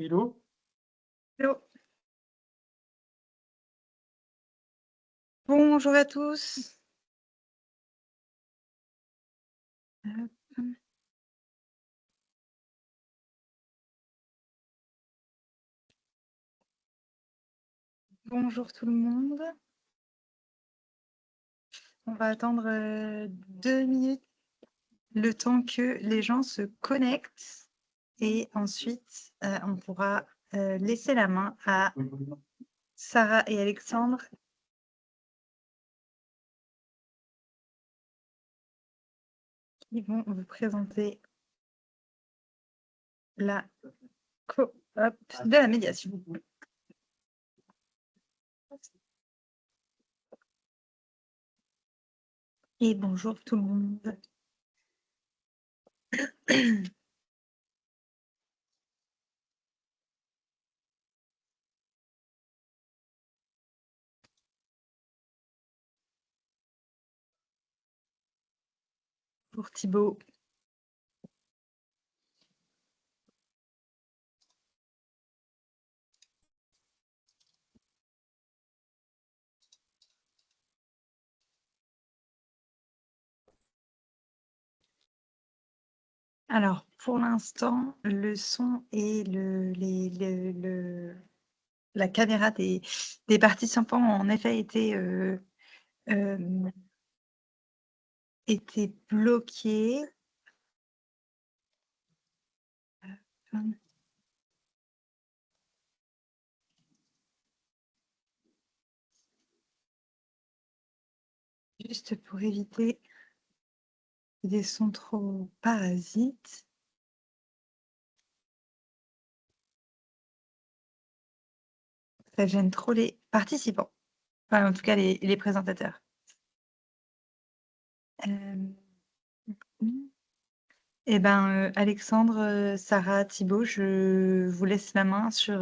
Hello. Hello. Bonjour à tous. Hop. Bonjour tout le monde. On va attendre 2 minutes, le temps que les gens se connectent et ensuite on pourra laisser la main à Sarah et Alexandre. Qui vont vous présenter la coop de la médiation. Et bonjour tout le monde. Pour Thibaut. Alors, pour l'instant, le son et la caméra des participants ont en effet été bloqués. Juste pour éviter des sons trop parasites. Ça gêne trop les participants. Enfin, en tout cas, les présentateurs. Eh ben, Alexandre, Sarah, Thibaut, je vous laisse la main sur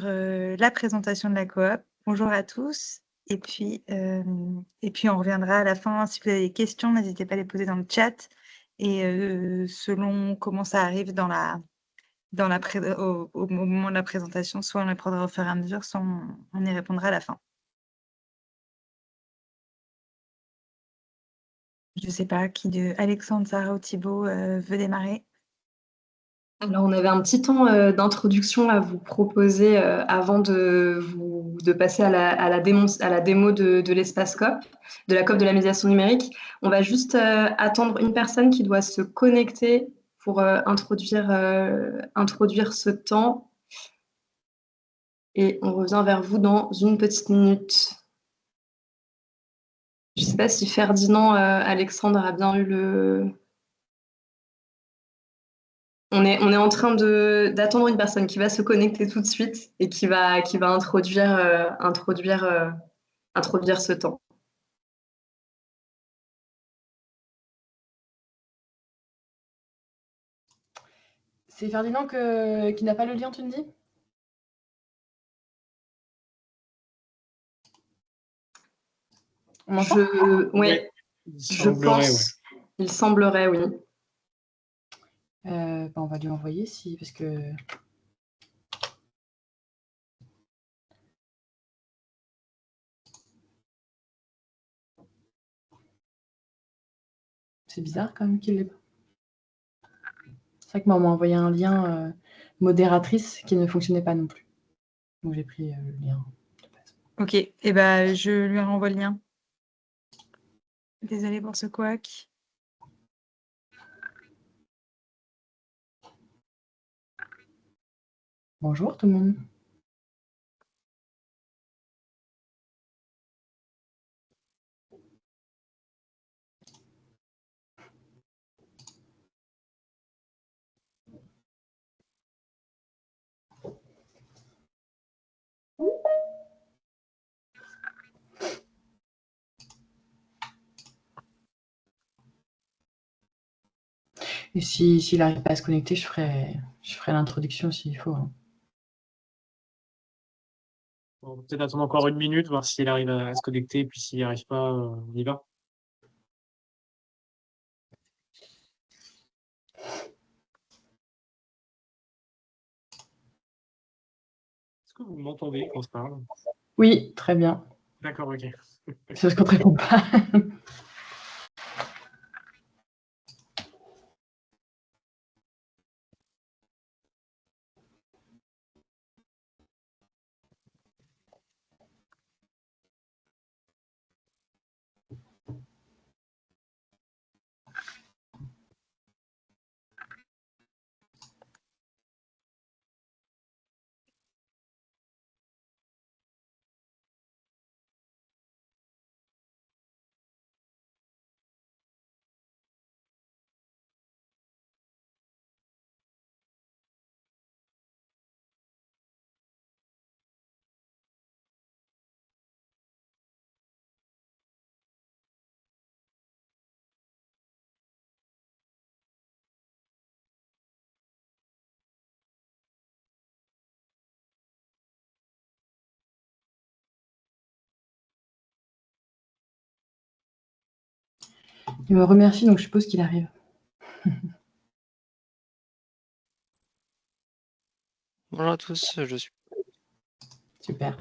la présentation de la coop. Bonjour à tous. Et puis on reviendra à la fin. Si vous avez des questions, n'hésitez pas à les poser dans le chat. Et selon comment ça arrive au moment de la présentation, soit on les prendra au fur et à mesure, soit on y répondra à la fin. Je ne sais pas qui de Alexandre, Sarah ou Thibaut veut démarrer. Alors, on avait un petit temps d'introduction à vous proposer avant de passer à la démo de l'espace COP, de la COP de la médiation numérique. On va juste attendre une personne qui doit se connecter pour introduire ce temps. Et on revient vers vous dans une petite minute. Je ne sais pas si Ferdinand, Alexandre a bien eu le... On est en train d'attendre une personne qui va se connecter tout de suite et qui va introduire ce temps. C'est Ferdinand qui n'a pas le lien, tu me dis? Oui, je pense. Il semblerait, oui. On va lui envoyer, parce que... C'est bizarre quand même qu'il l'ait pas. C'est vrai que moi, on m'a envoyé un lien modératrice qui ne fonctionnait pas non plus. Donc j'ai pris le lien de base. Ok, et ben je lui renvoie le lien. Désolée pour ce couac. Bonjour tout le monde. Et s'il n'arrive pas à se connecter, je ferai l'introduction s'il faut. Hein. On va peut-être attendre encore une minute, voir s'il arrive à se connecter, et puis s'il n'y arrive pas, on y va. Est-ce que vous m'entendez quand je parle? Oui, très bien. D'accord, ok. C'est parce qu'on ne te répond pas. Il me remercie, donc je suppose qu'il arrive. Bonjour à tous, je suis. Super.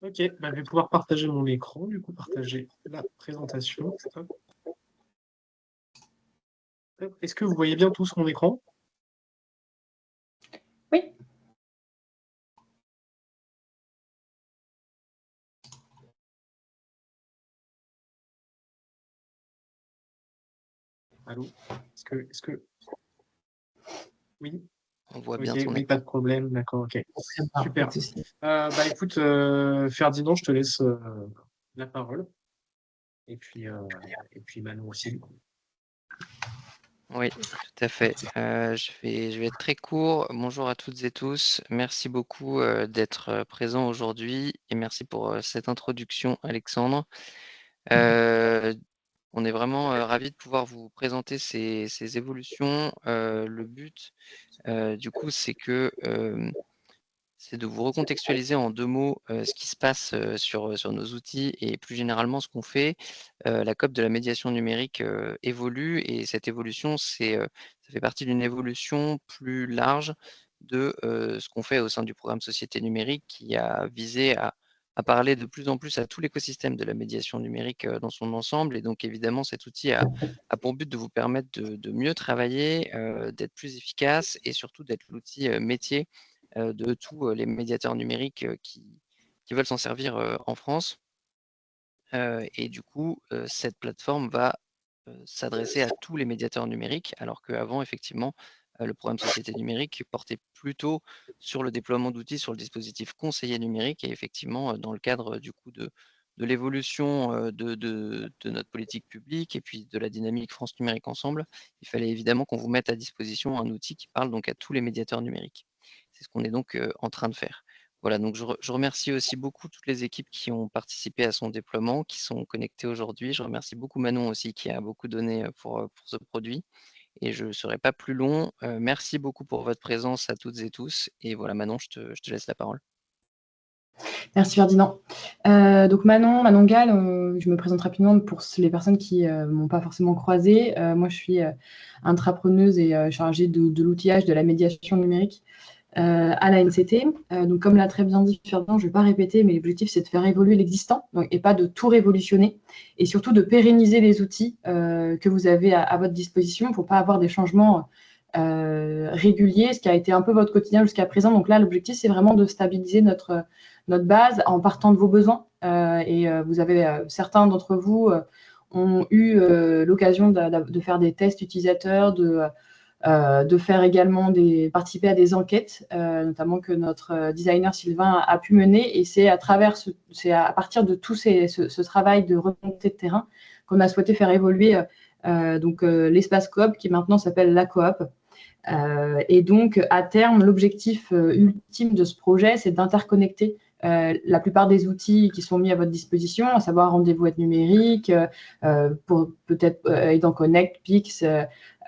Ok, bah, je vais pouvoir partager mon écran, du coup, partager la présentation. Hop. Hop. Est-ce que vous voyez bien tous mon écran? Oui. Allô? Est-ce que... Oui? On voit Ok, bien ton oui, écran. pas de problème, d'accord, ok. Très bien, Super. pas de souci. Bah écoute, Ferdinand, je te laisse la parole. Et puis Manon aussi. Oui, tout à fait. Je vais être très court. Bonjour à toutes et tous. Merci beaucoup d'être présents aujourd'hui et merci pour cette introduction, Alexandre. On est vraiment ravis de pouvoir vous présenter ces évolutions. Le but, du coup, c'est de vous recontextualiser en 2 mots ce qui se passe sur nos outils et plus généralement ce qu'on fait. La COP de la médiation numérique évolue et cette évolution, ça fait partie d'une évolution plus large de ce qu'on fait au sein du programme Société numérique qui a visé à parler de plus en plus à tout l'écosystème de la médiation numérique dans son ensemble. Et donc évidemment, cet outil a pour but de vous permettre de mieux travailler, d'être plus efficace et surtout d'être l'outil métier de tous les médiateurs numériques qui veulent s'en servir en France. Et du coup, cette plateforme va s'adresser à tous les médiateurs numériques, alors qu'avant, effectivement, le programme Société numérique portait plutôt sur le déploiement d'outils sur le dispositif conseiller numérique. Et effectivement, dans le cadre du coup de l'évolution de notre politique publique et puis de la dynamique France Numérique Ensemble, il fallait évidemment qu'on vous mette à disposition un outil qui parle donc à tous les médiateurs numériques. C'est ce qu'on est donc en train de faire. Voilà, donc je remercie aussi beaucoup toutes les équipes qui ont participé à son déploiement, qui sont connectées aujourd'hui. Je remercie beaucoup Manon aussi qui a beaucoup donné pour ce produit. Et je ne serai pas plus long. Merci beaucoup pour votre présence à toutes et tous. Et voilà, Manon, je te laisse la parole. Merci Ferdinand. Donc Manon Gall, je me présente rapidement pour les personnes qui ne m'ont pas forcément croisée. Moi, je suis intrapreneuse et chargée de l'outillage de la médiation numérique à la NCT. Donc, comme l'a très bien dit Ferdinand, je ne vais pas répéter, mais l'objectif, c'est de faire évoluer l'existant et pas de tout révolutionner et surtout de pérenniser les outils que vous avez à votre disposition pour ne pas avoir des changements réguliers, ce qui a été un peu votre quotidien jusqu'à présent. Donc là, l'objectif, c'est vraiment de stabiliser notre base en partant de vos besoins. Vous avez certains d'entre vous ont eu l'occasion de faire des tests utilisateurs, de faire également participer à des enquêtes, notamment que notre designer Sylvain a pu mener. Et c'est à partir de tout ce travail de remontée de terrain qu'on a souhaité faire évoluer l'espace coop qui maintenant s'appelle la coop. Et donc, à terme, l'objectif ultime de ce projet, c'est d'interconnecter la plupart des outils qui sont mis à votre disposition, à savoir Rendez-vous Aide numérique, pour peut-être Aidant Connect, Pix,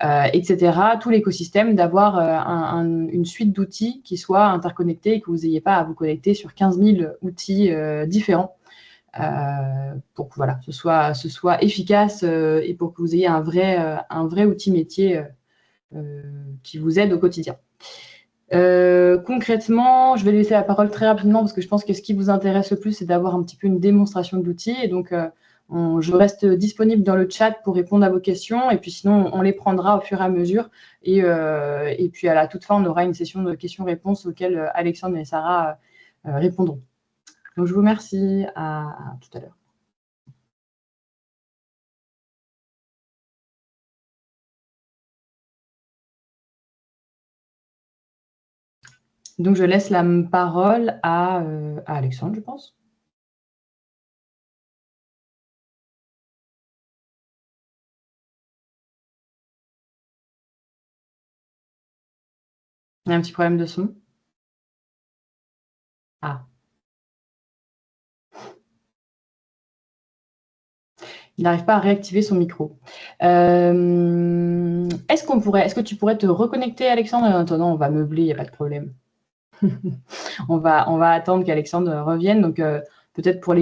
etc. Tout l'écosystème, d'avoir une suite d'outils qui soit interconnectés et que vous n'ayez pas à vous connecter sur 15 000 outils différents. Pour que voilà, ce soit efficace et pour que vous ayez un vrai outil métier qui vous aident au quotidien. Concrètement, je vais laisser la parole très rapidement parce que je pense que ce qui vous intéresse le plus, c'est d'avoir un petit peu une démonstration de l'outil. Et donc, je reste disponible dans le chat pour répondre à vos questions. Et puis sinon, on les prendra au fur et à mesure. Et puis à la toute fin, on aura une session de questions-réponses auxquelles Alexandre et Sarah répondront. Donc, je vous remercie. À tout à l'heure. Donc, je laisse la parole à Alexandre, je pense. Il y a un petit problème de son. Ah. Il n'arrive pas à réactiver son micro. Est-ce que tu pourrais te reconnecter, Alexandre? En attendant, on va meubler, il n'y a pas de problème. on va attendre qu'Alexandre revienne. Donc, peut-être pour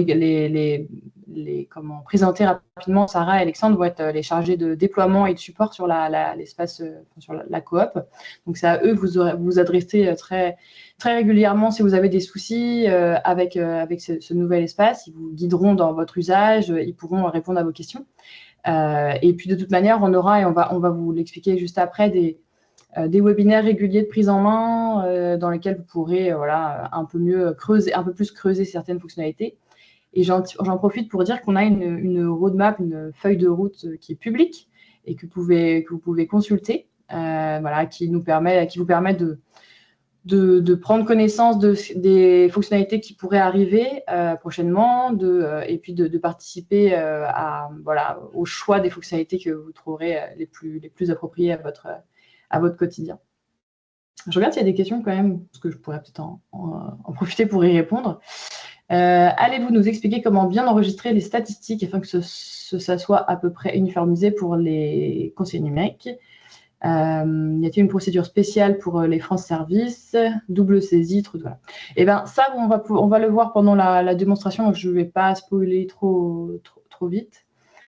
comment présenter rapidement, Sarah et Alexandre vont être les chargés de déploiement et de support sur l'espace, sur la coop. Donc, c'est à eux que vous adressez très, très régulièrement si vous avez des soucis avec ce nouvel espace. Ils vous guideront dans votre usage, ils pourront répondre à vos questions. Et puis, de toute manière, on aura, et on va vous l'expliquer juste après, des webinaires réguliers de prise en main dans lesquels vous pourrez un peu plus creuser certaines fonctionnalités. Et j'en profite pour dire qu'on a une roadmap, une feuille de route qui est publique et que vous pouvez consulter, qui vous permet de prendre connaissance des fonctionnalités qui pourraient arriver prochainement, et puis de participer au choix des fonctionnalités que vous trouverez les plus appropriées à votre quotidien. Je regarde s'il y a des questions quand même, parce que je pourrais peut-être en profiter pour y répondre. Allez-vous nous expliquer comment bien enregistrer les statistiques afin que ça soit à peu près uniformisé pour les conseillers numériques? Y a-t-il une procédure spéciale pour les France Services? Double saisie, voilà. Et bien ça, on va le voir pendant la démonstration, donc je ne vais pas spoiler trop vite.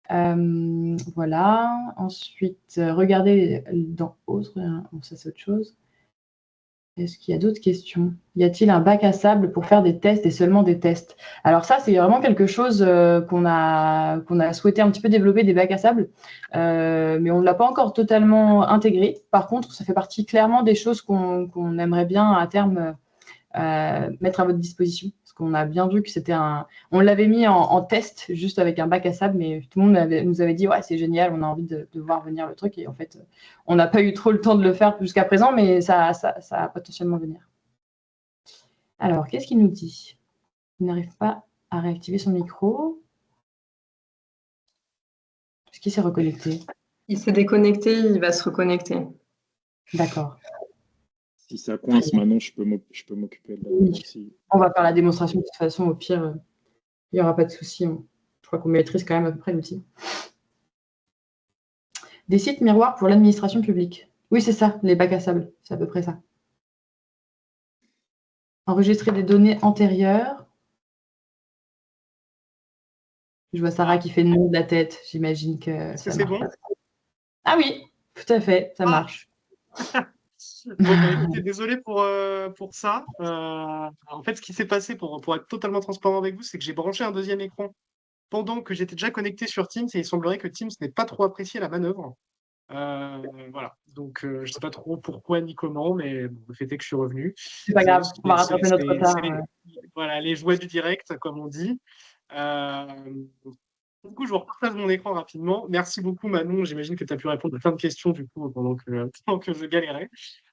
Voilà. Ensuite, regardez dans autres. Ça, c'est autre chose. Est-ce qu'il y a d'autres questions? Y a-t-il un bac à sable pour faire des tests et seulement des tests? Alors ça, c'est vraiment quelque chose qu'on a souhaité un petit peu développer, des bacs à sable, mais on ne l'a pas encore totalement intégré. Par contre, ça fait partie clairement des choses qu'on aimerait bien à terme mettre à votre disposition. Parce qu'on a bien vu que on l'avait mis en test juste avec un bac à sable, mais tout le monde nous avait dit ouais, c'est génial, on a envie de voir venir le truc. Et en fait, on n'a pas eu trop le temps de le faire jusqu'à présent, mais ça va potentiellement venir. Alors, qu'est-ce qu'il nous dit? Il n'arrive pas à réactiver son micro. Est-ce qu'il s'est reconnecté? Il s'est déconnecté, il va se reconnecter. D'accord. Si ça coince, maintenant, je peux m'occuper de la aussi. On va faire la démonstration de toute façon, au pire, il n'y aura pas de souci. Je crois qu'on maîtrise quand même à peu près l'outil. Des sites miroirs pour l'administration publique. Oui, c'est ça, les bacs à sable, c'est à peu près ça. Enregistrer des données antérieures. Je vois Sarah qui fait le nom de la tête, j'imagine que Est-ce que c'est bon? Ah oui, tout à fait, ça marche. Bon, écoutez, désolé pour ça. En fait, ce qui s'est passé, pour être totalement transparent avec vous, c'est que j'ai branché un deuxième écran pendant que j'étais déjà connecté sur Teams, et il semblerait que Teams n'ait pas trop apprécié la manœuvre. Voilà, donc je ne sais pas trop pourquoi ni comment, mais bon, le fait est que je suis revenu. C'est pas grave, on va rattraper notre retard. Voilà, les joies du direct, comme on dit. Du coup, je vous repartage mon écran rapidement. Merci beaucoup, Manon. J'imagine que tu as pu répondre à plein de questions du coup pendant que je galérais,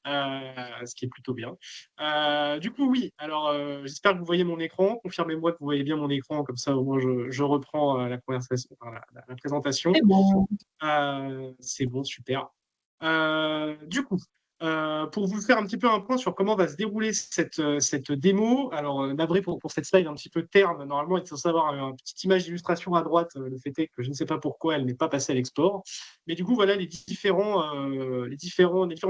ce qui est plutôt bien. Du coup, oui. Alors, j'espère que vous voyez mon écran. Confirmez-moi que vous voyez bien mon écran, comme ça au moins je reprends la conversation, la présentation. C'est bon. C'est bon, super. Du coup, pour vous faire un petit peu un point sur comment va se dérouler cette démo, alors navré pour cette slide un petit peu terne, normalement il faut savoir une petite image d'illustration à droite, le fait est que je ne sais pas pourquoi elle n'est pas passée à l'export, mais du coup voilà les différentes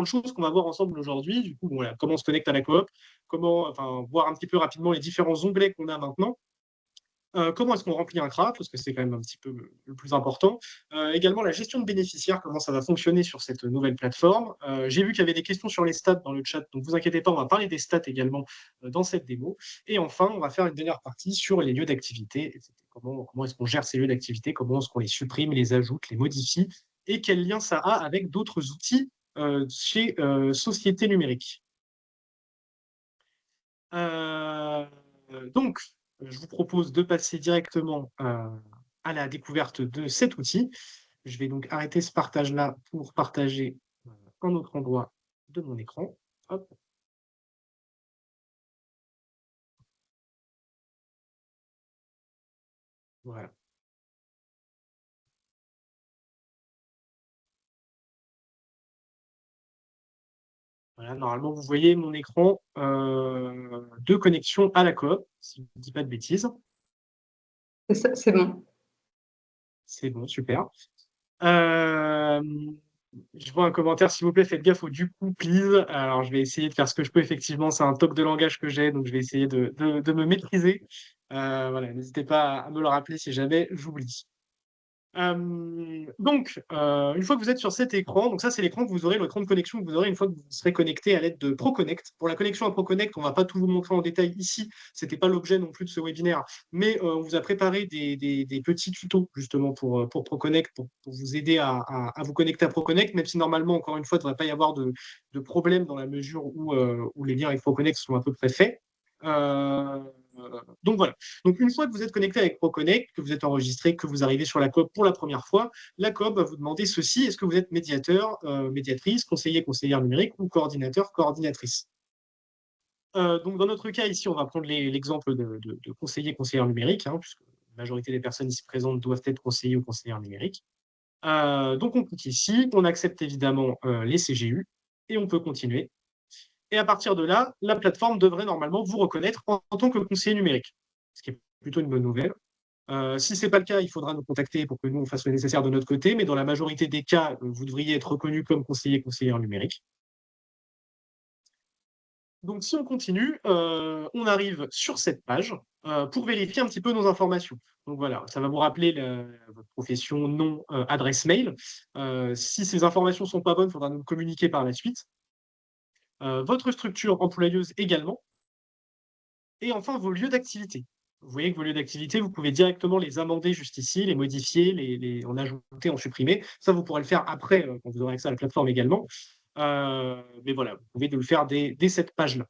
choses qu'on va voir ensemble aujourd'hui. Du coup, voilà, comment on se connecte à la coop, voir un petit peu rapidement les différents onglets qu'on a maintenant. Comment est-ce qu'on remplit un CRA, parce que c'est quand même un petit peu le plus important. Également, la gestion de bénéficiaires, comment ça va fonctionner sur cette nouvelle plateforme. J'ai vu qu'il y avait des questions sur les stats dans le chat, donc vous inquiétez pas, on va parler des stats également dans cette démo. Et enfin, on va faire une dernière partie sur les lieux d'activité, etc. Comment est-ce qu'on gère ces lieux d'activité, comment est-ce qu'on les supprime, les ajoute, les modifie, et quel lien ça a avec d'autres outils chez Société Numérique. Donc, je vous propose de passer directement à la découverte de cet outil. Je vais donc arrêter ce partage-là pour partager un autre endroit de mon écran. Hop. Voilà. Voilà, normalement, vous voyez mon écran de connexion à la coop, si je ne dis pas de bêtises. C'est bon. C'est bon, super. Je vois un commentaire, s'il vous plaît, faites gaffe au du coup, please. Alors, je vais essayer de faire ce que je peux, effectivement. C'est un toc de langage que j'ai, donc je vais essayer de me maîtriser. Voilà, n'hésitez pas à me le rappeler si jamais j'oublie. Donc, une fois que vous êtes sur cet écran, donc ça c'est l'écran que vous aurez, l'écran de connexion que vous aurez une fois que vous serez connecté à l'aide de ProConnect. Pour la connexion à ProConnect, on ne va pas tout vous montrer en détail ici, ce n'était pas l'objet non plus de ce webinaire, mais on vous a préparé des petits tutos justement pour ProConnect, pour vous aider à vous connecter à ProConnect, même si normalement, encore une fois, il ne devrait pas y avoir de problème dans la mesure où les liens avec ProConnect sont à peu près faits. Donc voilà. Donc, une fois que vous êtes connecté avec ProConnect, que vous êtes enregistré, que vous arrivez sur la coop pour la première fois, la coop va vous demander ceci: est-ce que vous êtes médiateur, médiatrice, conseiller, conseillère numérique ou coordinateur, coordinatrice? Donc, dans notre cas, ici, on va prendre l'exemple de conseiller, conseillère numérique, hein, puisque la majorité des personnes ici présentes doivent être conseillers ou conseillères numériques. Donc, on clique ici, on accepte évidemment les CGU et on peut continuer. Et à partir de là, la plateforme devrait normalement vous reconnaître en tant que conseiller numérique, ce qui est plutôt une bonne nouvelle. Si ce n'est pas le cas, il faudra nous contacter pour que nous, on fasse le nécessaire de notre côté, mais dans la majorité des cas, vous devriez être reconnu comme conseiller, conseillère numérique. Donc, si on continue, on arrive sur cette page pour vérifier un petit peu nos informations. Donc voilà, ça va vous rappeler votre profession, nom, adresse mail. Si ces informations ne sont pas bonnes, il faudra nous le communiquer par la suite. Votre structure employeuse également. Et enfin, vos lieux d'activité. Vous voyez que vos lieux d'activité, vous pouvez directement les amender juste ici, les modifier, en ajouter, en supprimer. Ça, vous pourrez le faire après, quand vous aurez accès à la plateforme également. Mais voilà, vous pouvez le faire dès cette page-là.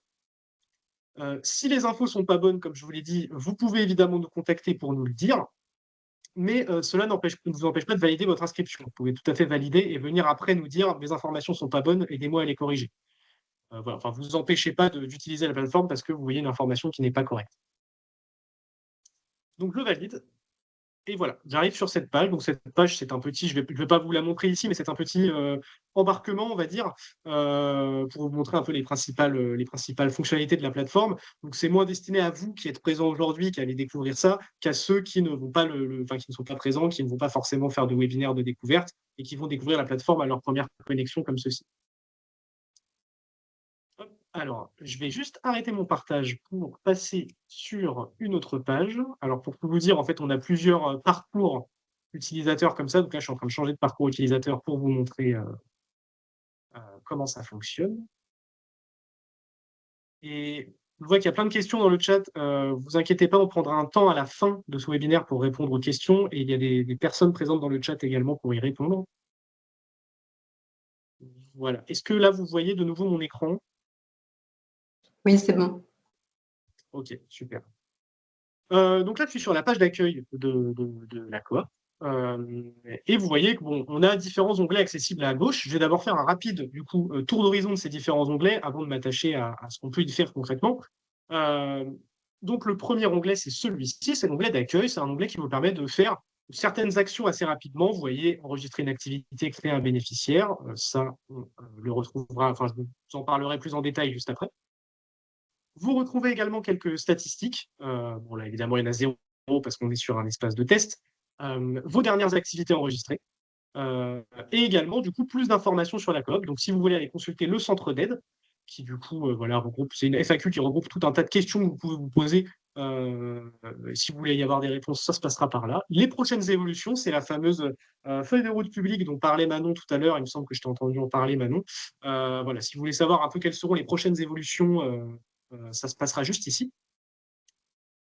Si les infos ne sont pas bonnes, comme je vous l'ai dit, vous pouvez évidemment nous contacter pour nous le dire, mais cela ne vous empêche pas de valider votre inscription. Vous pouvez tout à fait valider et venir après nous dire: mes informations ne sont pas bonnes, aidez-moi à les corriger. Voilà. Enfin, vous empêchez pas d'utiliser la plateforme parce que vous voyez une information qui n'est pas correcte. Donc, je valide. Et voilà, j'arrive sur cette page. Donc, cette page, c'est un petit, je vais pas vous la montrer ici, mais c'est un petit embarquement, on va dire, pour vous montrer un peu les principales fonctionnalités de la plateforme. Donc, c'est moins destiné à vous qui êtes présents aujourd'hui, qui allez découvrir ça, qu'à ceux qui ne vont pas qui ne sont pas présents, qui ne vont pas forcément faire de webinaire de découverte et qui vont découvrir la plateforme à leur première connexion comme ceci. Alors, je vais juste arrêter mon partage pour passer sur une autre page. Alors, pour tout vous dire, en fait, on a plusieurs parcours utilisateurs comme ça. Donc là, je suis en train de changer de parcours utilisateur pour vous montrer comment ça fonctionne. Et je vois qu'il y a plein de questions dans le chat. Vous inquiétez pas, on prendra un temps à la fin de ce webinaire pour répondre aux questions. Et il y a des personnes présentes dans le chat également pour y répondre. Voilà. Est-ce que là, vous voyez de nouveau mon écran? Oui, c'est bon. Ok, super. Donc là, je suis sur la page d'accueil de la coop. Et vous voyez qu'on a différents onglets accessibles à gauche. Je vais d'abord faire un rapide tour d'horizon de ces différents onglets avant de m'attacher à ce qu'on peut y faire concrètement. Donc le premier onglet, c'est celui-ci, c'est l'onglet d'accueil. C'est un onglet qui vous permet de faire certaines actions assez rapidement. Vous voyez, enregistrer une activité, créer un bénéficiaire. Ça, on le retrouvera, enfin, je vous en parlerai plus en détail juste après. Vous retrouvez également quelques statistiques. Bon, là, évidemment, il y en a 0 parce qu'on est sur un espace de test. Vos dernières activités enregistrées. Et également, du coup, plus d'informations sur la coop. Donc, si vous voulez aller consulter le centre d'aide, qui, du coup, voilà, regroupe, c'est une FAQ qui regroupe tout un tas de questions que vous pouvez vous poser Si vous voulez y avoir des réponses, ça se passera par là. Les prochaines évolutions, c'est la fameuse feuille de route publique dont parlait Manon tout à l'heure. Il me semble que je t'ai entendu en parler, Manon. Voilà, si vous voulez savoir un peu quelles seront les prochaines évolutions, ça se passera juste ici.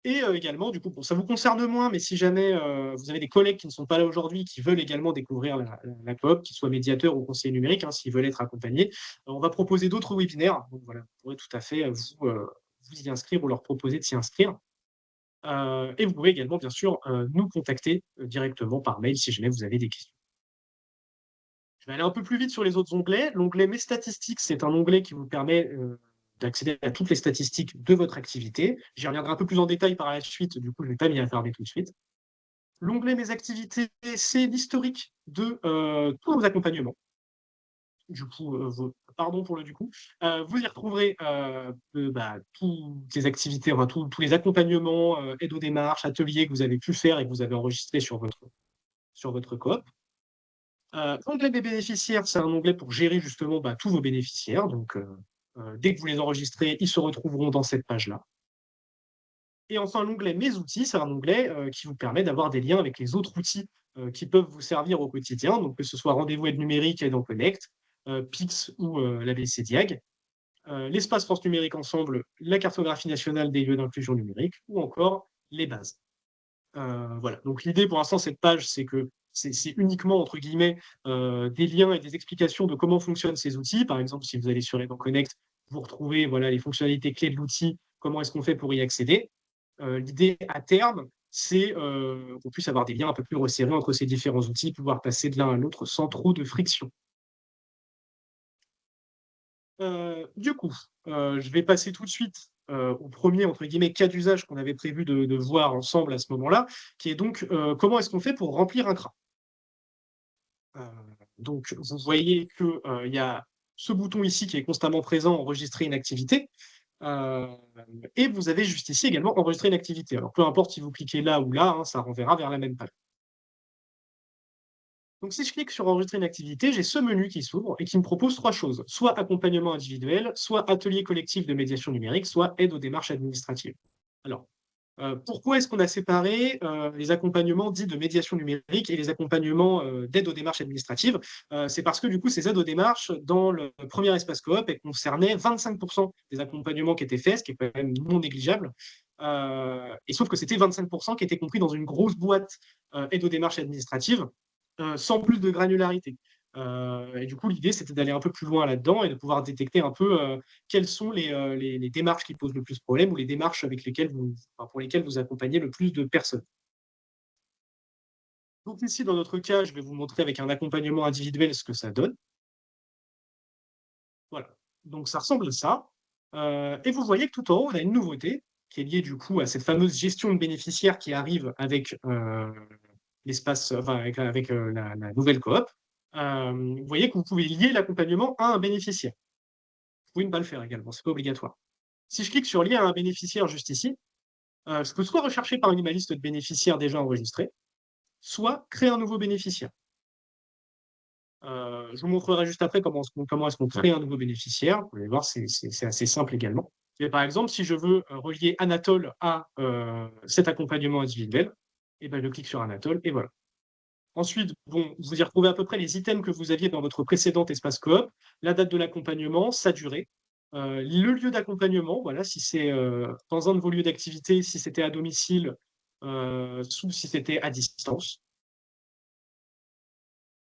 Et également, du coup, bon, ça vous concerne moins, mais si jamais vous avez des collègues qui ne sont pas là aujourd'hui, qui veulent également découvrir la coop, qu'ils soient médiateurs ou conseillers numériques, hein, s'ils veulent être accompagnés, on va proposer d'autres webinaires. Donc voilà, vous pourrez tout à fait vous y inscrire ou leur proposer de s'y inscrire. Et vous pouvez également, bien sûr, nous contacter directement par mail si jamais vous avez des questions. Je vais aller un peu plus vite sur les autres onglets. L'onglet Mes statistiques, c'est un onglet qui vous permet d'accéder à toutes les statistiques de votre activité. J'y reviendrai un peu plus en détail par la suite, du coup, je ne vais pas m'y attarder tout de suite. L'onglet Mes activités, c'est l'historique de tous vos accompagnements. Du coup, pardon pour le du coup. Vous y retrouverez toutes les activités, enfin, tous les accompagnements, aide aux démarches, ateliers que vous avez pu faire et que vous avez enregistrés sur votre coop. Onglet des bénéficiaires, c'est un onglet pour gérer justement tous vos bénéficiaires. Donc, dès que vous les enregistrez, ils se retrouveront dans cette page-là. Et enfin, l'onglet Mes outils, c'est un onglet qui vous permet d'avoir des liens avec les autres outils qui peuvent vous servir au quotidien, donc que ce soit Rendez-vous Aide Numérique, Aide en Connect, Pix ou l'ABC Diag, l'espace France Numérique Ensemble, la cartographie nationale des lieux d'inclusion numérique, ou encore les bases. Voilà. Donc l'idée pour l'instant, cette page, c'est que c'est uniquement, entre guillemets, des liens et des explications de comment fonctionnent ces outils. Par exemple, si vous allez sur Aide en Connect, vous retrouvez voilà, les fonctionnalités clés de l'outil, comment est-ce qu'on fait pour y accéder. L'idée à terme, c'est qu'on puisse avoir des liens un peu plus resserrés entre ces différents outils, pouvoir passer de l'un à l'autre sans trop de friction. Du coup, je vais passer tout de suite au premier entre guillemets cas d'usage qu'on avait prévu de voir ensemble à ce moment-là, qui est donc comment est-ce qu'on fait pour remplir un CRA. Donc, vous voyez qu'il y a ce bouton ici qui est constamment présent, enregistrer une activité. Et vous avez juste ici également enregistrer une activité. Alors, peu importe si vous cliquez là ou là, hein, ça renverra vers la même page. Donc, si je clique sur enregistrer une activité, j'ai ce menu qui s'ouvre et qui me propose trois choses, soit accompagnement individuel, soit atelier collectif de médiation numérique, soit aide aux démarches administratives. Alors, pourquoi est-ce qu'on a séparé les accompagnements dits de médiation numérique et les accompagnements d'aide aux démarches administratives? C'est parce que du coup, ces aides aux démarches, dans le premier espace coop, elles concernaient 25% des accompagnements qui étaient faits, ce qui est quand même non négligeable. Et sauf que c'était 25% qui étaient compris dans une grosse boîte aide aux démarches administratives, sans plus de granularité. Et du coup, l'idée, c'était d'aller un peu plus loin là-dedans et de pouvoir détecter un peu quelles sont les démarches qui posent le plus de problèmes ou les démarches pour lesquelles vous accompagnez le plus de personnes. Donc ici, dans notre cas, je vais vous montrer avec un accompagnement individuel ce que ça donne. Voilà. Donc ça ressemble à ça. Et vous voyez que tout en haut, on a une nouveauté qui est liée du coup à cette fameuse gestion de bénéficiaires qui arrive avec l'espace, enfin, avec la nouvelle coop. Vous voyez que vous pouvez lier l'accompagnement à un bénéficiaire. Vous pouvez ne pas le faire également, ce n'est pas obligatoire. Si je clique sur lier à un bénéficiaire juste ici, je peux soit rechercher parmi ma liste de bénéficiaires déjà enregistrés, soit créer un nouveau bénéficiaire. Je vous montrerai juste après comment est-ce qu'on crée un nouveau bénéficiaire. Vous allez voir, c'est assez simple également. Et par exemple, si je veux relier Anatole à cet accompagnement individuel, et ben, je clique sur Anatole et voilà. Ensuite, bon, vous y retrouvez à peu près les items que vous aviez dans votre précédent espace coop, la date de l'accompagnement, sa durée, le lieu d'accompagnement, voilà, si c'est dans un de vos lieux d'activité, si c'était à domicile, ou si c'était à distance.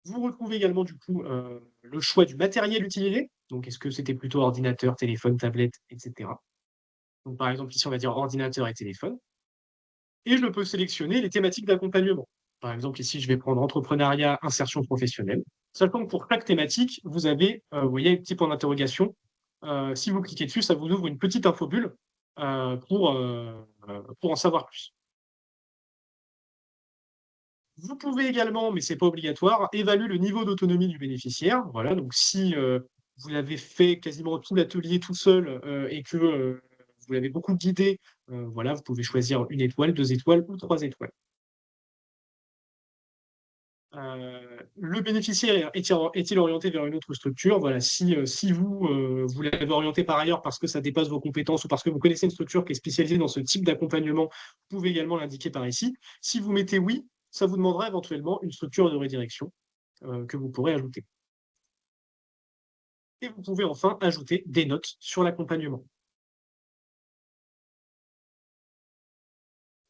Vous retrouvez également du coup le choix du matériel utilisé. Donc, est-ce que c'était plutôt ordinateur, téléphone, tablette, etc. Donc, par exemple, ici, on va dire ordinateur et téléphone. Et je peux sélectionner les thématiques d'accompagnement. Par exemple, ici, je vais prendre entrepreneuriat, insertion professionnelle. Sachant que pour chaque thématique, vous avez, vous voyez, un petit point d'interrogation. Si vous cliquez dessus, ça vous ouvre une petite infobulle pour en savoir plus. Vous pouvez également, mais ce n'est pas obligatoire, évaluer le niveau d'autonomie du bénéficiaire. Voilà, donc si vous avez fait quasiment tout l'atelier tout seul et que vous l'avez beaucoup guidé, voilà, vous pouvez choisir 1 étoile, 2 étoiles ou 3 étoiles. Le bénéficiaire est-il orienté vers une autre structure? Voilà, si vous l'avez orienté par ailleurs parce que ça dépasse vos compétences ou parce que vous connaissez une structure qui est spécialisée dans ce type d'accompagnement, vous pouvez également l'indiquer par ici. Si vous mettez oui, ça vous demandera éventuellement une structure de rédirection que vous pourrez ajouter. Et vous pouvez enfin ajouter des notes sur l'accompagnement.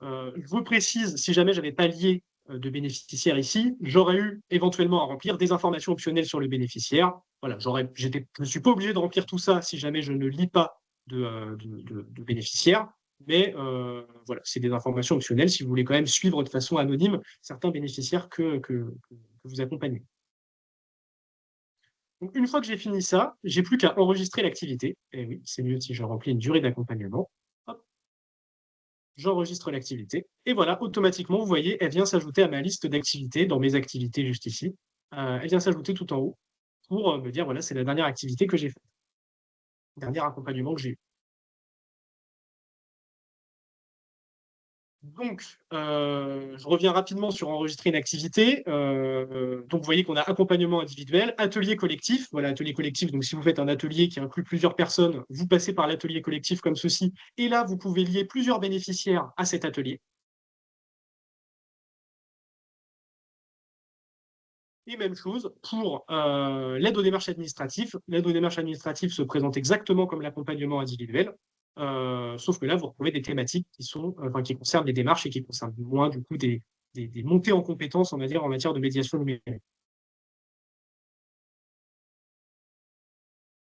Je vous précise, si jamais j'avais pas lié de bénéficiaire ici, j'aurais eu éventuellement à remplir des informations optionnelles sur le bénéficiaire. Voilà, je ne suis pas obligé de remplir tout ça si jamais je ne lis pas de bénéficiaire, mais voilà, c'est des informations optionnelles si vous voulez quand même suivre de façon anonyme certains bénéficiaires que vous accompagnez. Donc, une fois que j'ai fini ça, j'ai plus qu'à enregistrer l'activité. Et oui, c'est mieux si je remplis une durée d'accompagnement. Hop, j'enregistre l'activité. Et voilà, automatiquement, vous voyez, elle vient s'ajouter à ma liste d'activités, dans mes activités juste ici. Elle vient s'ajouter tout en haut pour me dire, voilà, c'est la dernière activité que j'ai faite. Dernier accompagnement que j'ai eu. Donc, je reviens rapidement sur enregistrer une activité. Donc, vous voyez qu'on a accompagnement individuel, atelier collectif. Voilà, atelier collectif. Donc, si vous faites un atelier qui inclut plusieurs personnes, vous passez par l'atelier collectif comme ceci. Et là, vous pouvez lier plusieurs bénéficiaires à cet atelier. Et même chose pour l'aide aux démarches administratives. L'aide aux démarches administratives se présente exactement comme l'accompagnement individuel, sauf que là, vous retrouvez des thématiques qui concernent les démarches et qui concernent moins du coup des montées en compétences, on va dire, en matière de médiation numérique.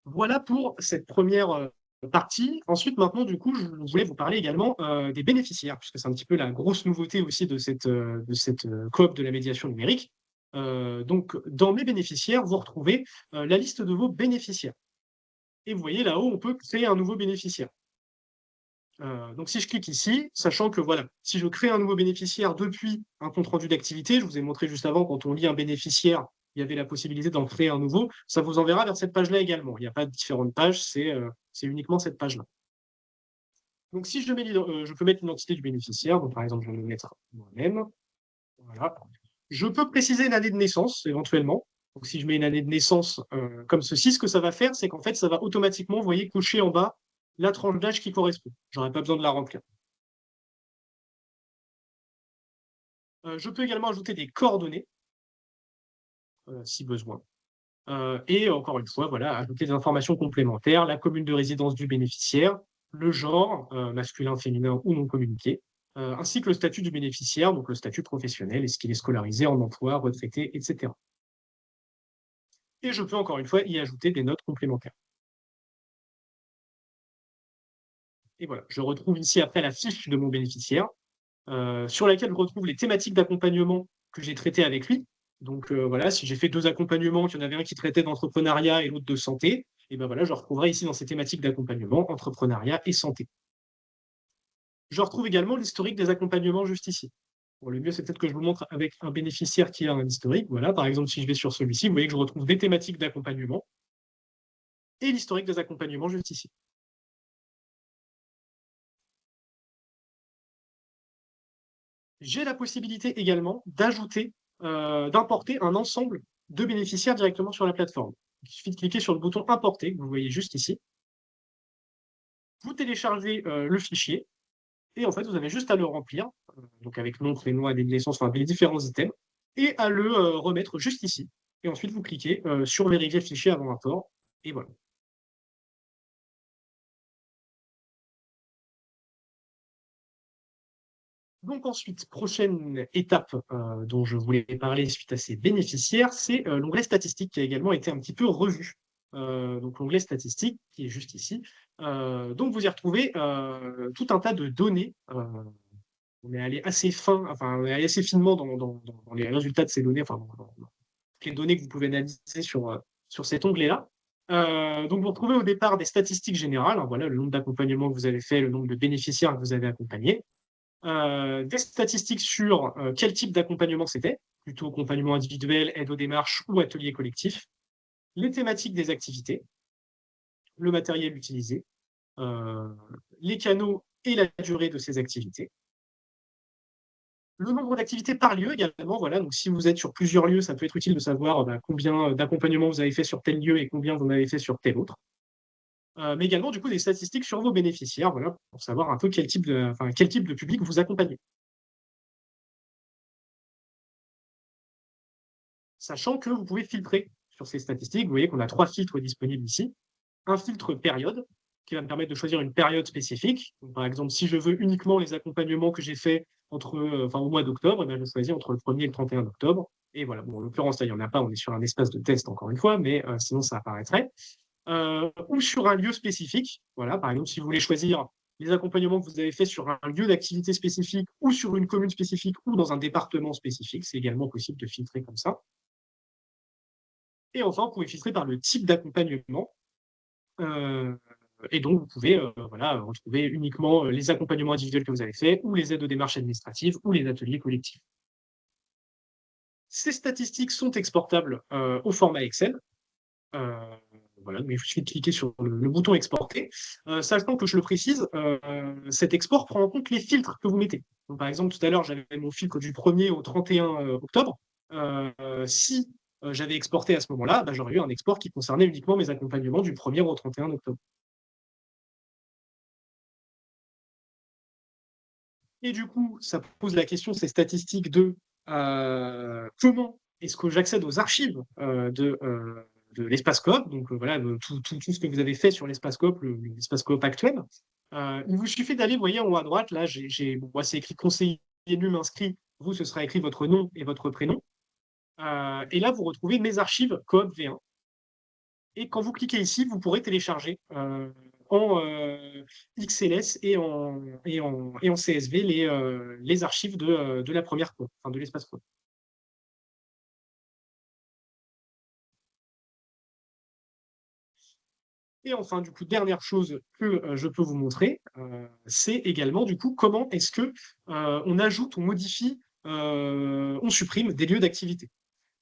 Voilà pour cette première partie. Ensuite, maintenant, du coup, je voulais vous parler également des bénéficiaires, puisque c'est un petit peu la grosse nouveauté aussi de cette coop de la médiation numérique. Donc, dans mes bénéficiaires, vous retrouvez la liste de vos bénéficiaires. Et vous voyez là-haut, on peut créer un nouveau bénéficiaire. Donc, si je clique ici, sachant que voilà, si je crée un nouveau bénéficiaire depuis un compte-rendu d'activité, je vous ai montré juste avant, quand on lit un bénéficiaire, il y avait la possibilité d'en créer un nouveau, ça vous enverra vers cette page-là également. Il n'y a pas de différentes pages, c'est uniquement cette page-là. Donc, si je peux mettre l'identité du bénéficiaire, donc par exemple, je vais le mettre moi-même. Voilà. Je peux préciser une année de naissance, éventuellement. Donc, si je mets une année de naissance comme ceci, ce que ça va faire, c'est qu'en fait, ça va automatiquement, vous voyez, cocher en bas la tranche d'âge qui correspond. Je n'aurai pas besoin de la remplir. Je peux également ajouter des coordonnées, si besoin. Et encore une fois, voilà, ajouter des informations complémentaires, la commune de résidence du bénéficiaire, le genre, masculin, féminin ou non communiqué, ainsi que le statut du bénéficiaire, donc le statut professionnel, est-ce qu'il est scolarisé, en emploi, retraité, etc. Et je peux encore une fois y ajouter des notes complémentaires. Et voilà, je retrouve ici après la fiche de mon bénéficiaire, sur laquelle je retrouve les thématiques d'accompagnement que j'ai traitées avec lui. Donc voilà, si j'ai fait 2 accompagnements, qu'il y en avait un qui traitait d'entrepreneuriat et l'autre de santé, et ben voilà, je retrouverai ici dans ces thématiques d'accompagnement, entrepreneuriat et santé. Je retrouve également l'historique des accompagnements juste ici. Bon, le mieux, c'est peut-être que je vous montre avec un bénéficiaire qui a un historique. Voilà, par exemple, si je vais sur celui-ci, vous voyez que je retrouve des thématiques d'accompagnement et l'historique des accompagnements juste ici. J'ai la possibilité également d'ajouter, d'importer un ensemble de bénéficiaires directement sur la plateforme. Il suffit de cliquer sur le bouton importer, que vous voyez juste ici. Vous téléchargez le fichier et en fait, vous avez juste à le remplir, donc avec nom, prénom, année de naissance, enfin les différents items, et à le remettre juste ici. Et ensuite, vous cliquez sur vérifier le fichier avant import, et voilà. Donc ensuite, prochaine étape dont je voulais parler suite à ces bénéficiaires, c'est l'onglet statistiques qui a également été un petit peu revu. Donc l'onglet statistiques qui est juste ici. Donc vous y retrouvez tout un tas de données. On est allé assez fin, enfin on est allé assez finement dans les résultats de ces données, enfin dans les données que vous pouvez analyser sur cet onglet-là. Donc vous retrouvez au départ des statistiques générales, hein, voilà le nombre d'accompagnements que vous avez fait, le nombre de bénéficiaires que vous avez accompagnés. Des statistiques sur quel type d'accompagnement c'était, plutôt accompagnement individuel, aide aux démarches ou atelier collectif, les thématiques des activités, le matériel utilisé, les canaux et la durée de ces activités. Le nombre d'activités par lieu également, voilà. Donc, si vous êtes sur plusieurs lieux, ça peut être utile de savoir combien d'accompagnements vous avez fait sur tel lieu et combien vous en avez fait sur tel autre. Mais également, du coup, des statistiques sur vos bénéficiaires, voilà, pour savoir un peu quel type de public vous accompagnez. Sachant que vous pouvez filtrer sur ces statistiques. Vous voyez qu'on a 3 filtres disponibles ici. Un filtre période, qui va me permettre de choisir une période spécifique. Donc, par exemple, si je veux uniquement les accompagnements que j'ai faits au mois d'octobre, je choisis entre le 1er et le 31 octobre. Et voilà, bon, en l'occurrence, là, il n'y en a pas, on est sur un espace de test, encore une fois, mais sinon, ça apparaîtrait. Ou sur un lieu spécifique. Voilà, par exemple, si vous voulez choisir les accompagnements que vous avez faits sur un lieu d'activité spécifique ou sur une commune spécifique ou dans un département spécifique, c'est également possible de filtrer comme ça. Et enfin, vous pouvez filtrer par le type d'accompagnement. Et donc, vous pouvez retrouver uniquement les accompagnements individuels que vous avez faits, ou les aides aux démarches administratives, ou les ateliers collectifs. Ces statistiques sont exportables au format Excel. Voilà, mais il suffit de cliquer sur le bouton exporter. Sachant que je le précise, cet export prend en compte les filtres que vous mettez. Donc, par exemple, tout à l'heure, j'avais mon filtre du 1er au 31 octobre. Si j'avais exporté à ce moment-là, j'aurais eu un export qui concernait uniquement mes accompagnements du 1er au 31 octobre. Et du coup, ça pose la question, ces statistiques de comment est-ce que j'accède aux archives de l'espace coop, donc voilà, tout ce que vous avez fait sur l'espace coop, l'espace coop actuel. Il vous suffit d'aller, vous voyez en haut à droite, là, moi, c'est écrit conseiller élu inscrit, vous, ce sera écrit votre nom et votre prénom. Et là, vous retrouvez mes archives coop V1. Et quand vous cliquez ici, vous pourrez télécharger en XLS et en CSV les archives de la première coop, enfin de l'espace coop. Et enfin, du coup, dernière chose que je peux vous montrer, c'est également du coup comment est-ce que on ajoute, on modifie, on supprime des lieux d'activité.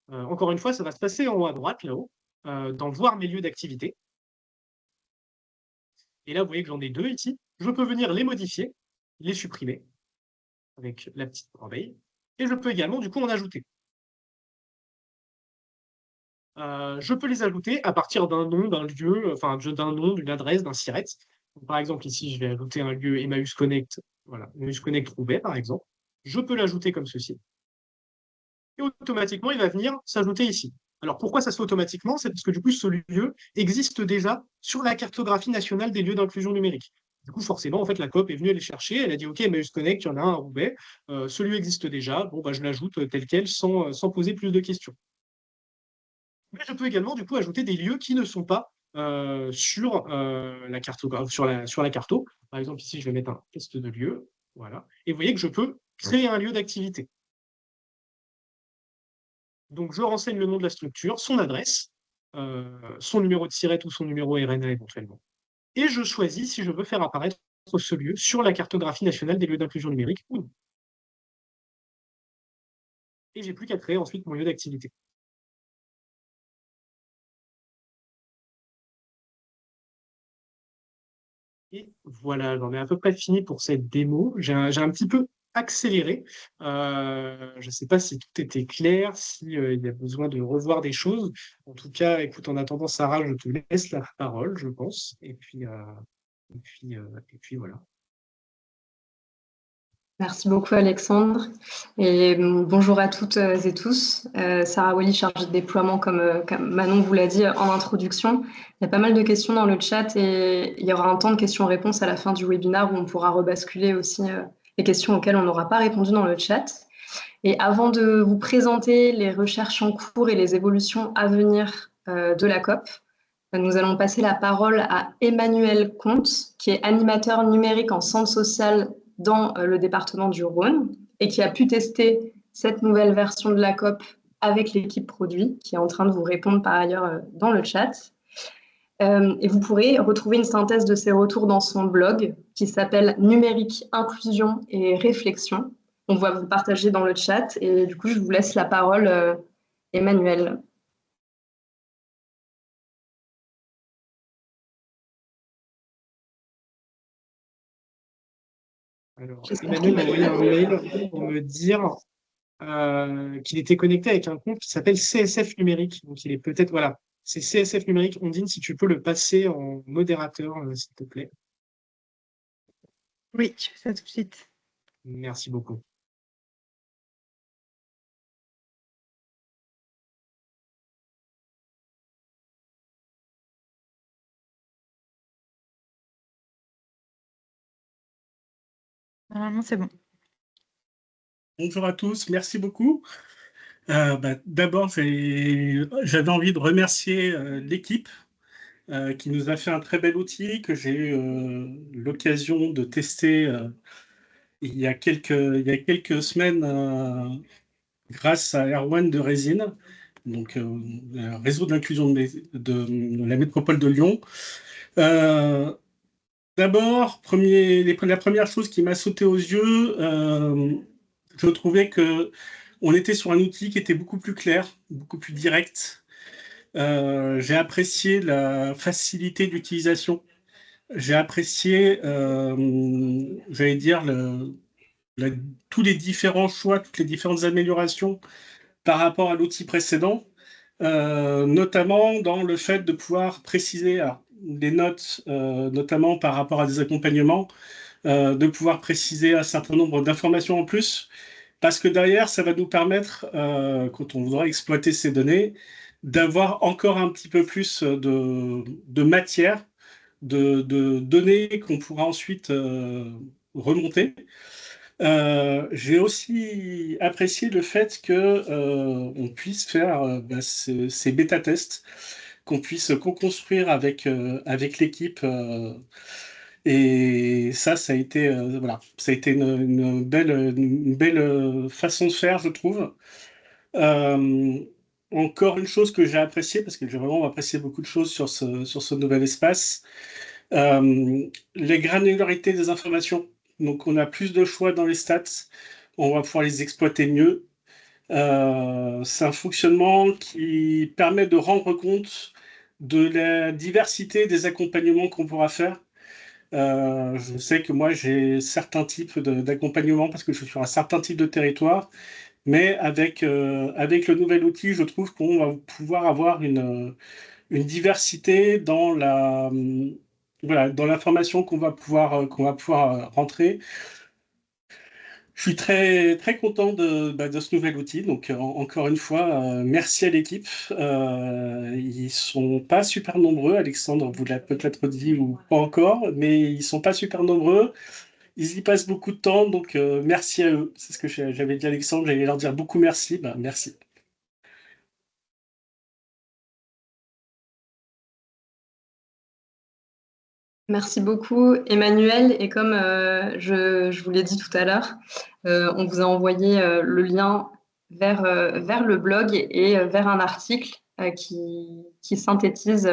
Encore une fois, ça va se passer en haut à droite, là-haut, dans Voir mes lieux d'activité. Et là, vous voyez que j'en ai 2 ici. Je peux venir les modifier, les supprimer avec la petite corbeille. Et je peux également, du coup, en ajouter. Je peux les ajouter à partir d'un nom, d'un lieu, enfin d'un nom, d'une adresse, d'un SIRET. Donc, par exemple, ici, je vais ajouter un lieu Emmaüs Connect, voilà, Emmaüs Connect Roubaix, par exemple. Je peux l'ajouter comme ceci. Et automatiquement, il va venir s'ajouter ici. Alors, pourquoi ça se fait automatiquement? C'est parce que du coup, ce lieu existe déjà sur la cartographie nationale des lieux d'inclusion numérique. Du coup, forcément, en fait, la coop est venue les chercher. Elle a dit, OK, Emmaüs Connect, il y en a un à Roubaix. Ce lieu existe déjà. Bon, je l'ajoute tel quel sans poser plus de questions. Mais je peux également, du coup, ajouter des lieux qui ne sont pas sur la cartographie, sur la carto. Par exemple, ici, je vais mettre un test de lieu. Voilà. Et vous voyez que je peux créer un lieu d'activité. Donc, je renseigne le nom de la structure, son adresse, son numéro de SIRET ou son numéro RNA éventuellement. Et je choisis si je veux faire apparaître ce lieu sur la cartographie nationale des lieux d'inclusion numérique ou non. Et j'ai plus qu'à créer ensuite mon lieu d'activité. Et voilà, j'en ai à peu près fini pour cette démo. J'ai un petit peu accéléré. Je ne sais pas si tout était clair, s'il y a besoin de revoir des choses. En tout cas, écoute, en attendant, Sarah, je te laisse la parole, je pense. Et puis voilà. Merci beaucoup Alexandre et bonjour à toutes et tous. Sarah Wally, chargée de déploiement comme Manon vous l'a dit en introduction. Il y a pas mal de questions dans le chat et il y aura un temps de questions-réponses à la fin du webinaire où on pourra rebasculer aussi les questions auxquelles on n'aura pas répondu dans le chat. Et avant de vous présenter les recherches en cours et les évolutions à venir de la COP, nous allons passer la parole à Emmanuel Comte, qui est animateur numérique en centre social dans le département du Rhône et qui a pu tester cette nouvelle version de la COP avec l'équipe produit, qui est en train de vous répondre par ailleurs dans le chat. Et vous pourrez retrouver une synthèse de ses retours dans son blog qui s'appelle Numérique, Inclusion et Réflexion. On va vous partager dans le chat et du coup, je vous laisse la parole, Emmanuel. Alors, J'espère Emmanuel qu'il m'a va envoyé un bien. mail pour me dire qu'il était connecté avec un compte qui s'appelle CSF Numérique. Donc, il est peut-être, voilà, c'est CSF Numérique. Ondine, si tu peux le passer en modérateur, s'il te plaît. Oui, je fais ça tout de suite. Merci beaucoup. Normalement, c'est bon. Bonjour à tous, merci beaucoup. D'abord, j'avais envie de remercier l'équipe qui nous a fait un très bel outil que j'ai eu l'occasion de tester il y a quelques semaines grâce à Erwan de Résine, donc un réseau d'inclusion de la métropole de Lyon. D'abord, la première chose qui m'a sauté aux yeux, je trouvais que on était sur un outil qui était beaucoup plus clair, beaucoup plus direct. J'ai apprécié la facilité d'utilisation. J'ai apprécié, j'allais dire, tous les différents choix, toutes les différentes améliorations par rapport à l'outil précédent, notamment dans le fait de pouvoir préciser des notes, notamment par rapport à des accompagnements, de pouvoir préciser un certain nombre d'informations en plus, parce que derrière, ça va nous permettre, quand on voudra exploiter ces données, d'avoir encore un petit peu plus de matière, de données qu'on pourra ensuite remonter. J'ai aussi apprécié le fait que on puisse faire ces bêta-tests, qu'on puisse co-construire avec l'équipe. Et ça a été, voilà, ça a été une belle façon de faire, je trouve. Euh, Encore une chose que j'ai appréciée, parce que j'ai vraiment apprécié beaucoup de choses sur ce nouvel espace, les granularités des informations. Donc, on a plus de choix dans les stats, on va pouvoir les exploiter mieux. C'est un fonctionnement qui permet de rendre compte de la diversité des accompagnements qu'on pourra faire. Je sais que moi, j'ai certains types d'accompagnement parce que je suis sur un certain type de territoire, mais avec le nouvel outil, je trouve qu'on va pouvoir avoir une diversité dans voilà, dans l'information qu'on va pouvoir rentrer. Je suis très, très content de ce nouvel outil. Donc, encore une fois, merci à l'équipe. Ils sont pas super nombreux. Alexandre vous l'a peut-être dit ou pas encore, mais ils sont pas super nombreux. Ils y passent beaucoup de temps. Donc, merci à eux. C'est ce que j'avais dit à Alexandre. J'allais leur dire beaucoup merci. Merci. Merci beaucoup, Emmanuel. Et comme je vous l'ai dit tout à l'heure, on vous a envoyé le lien vers le blog et vers un article qui synthétise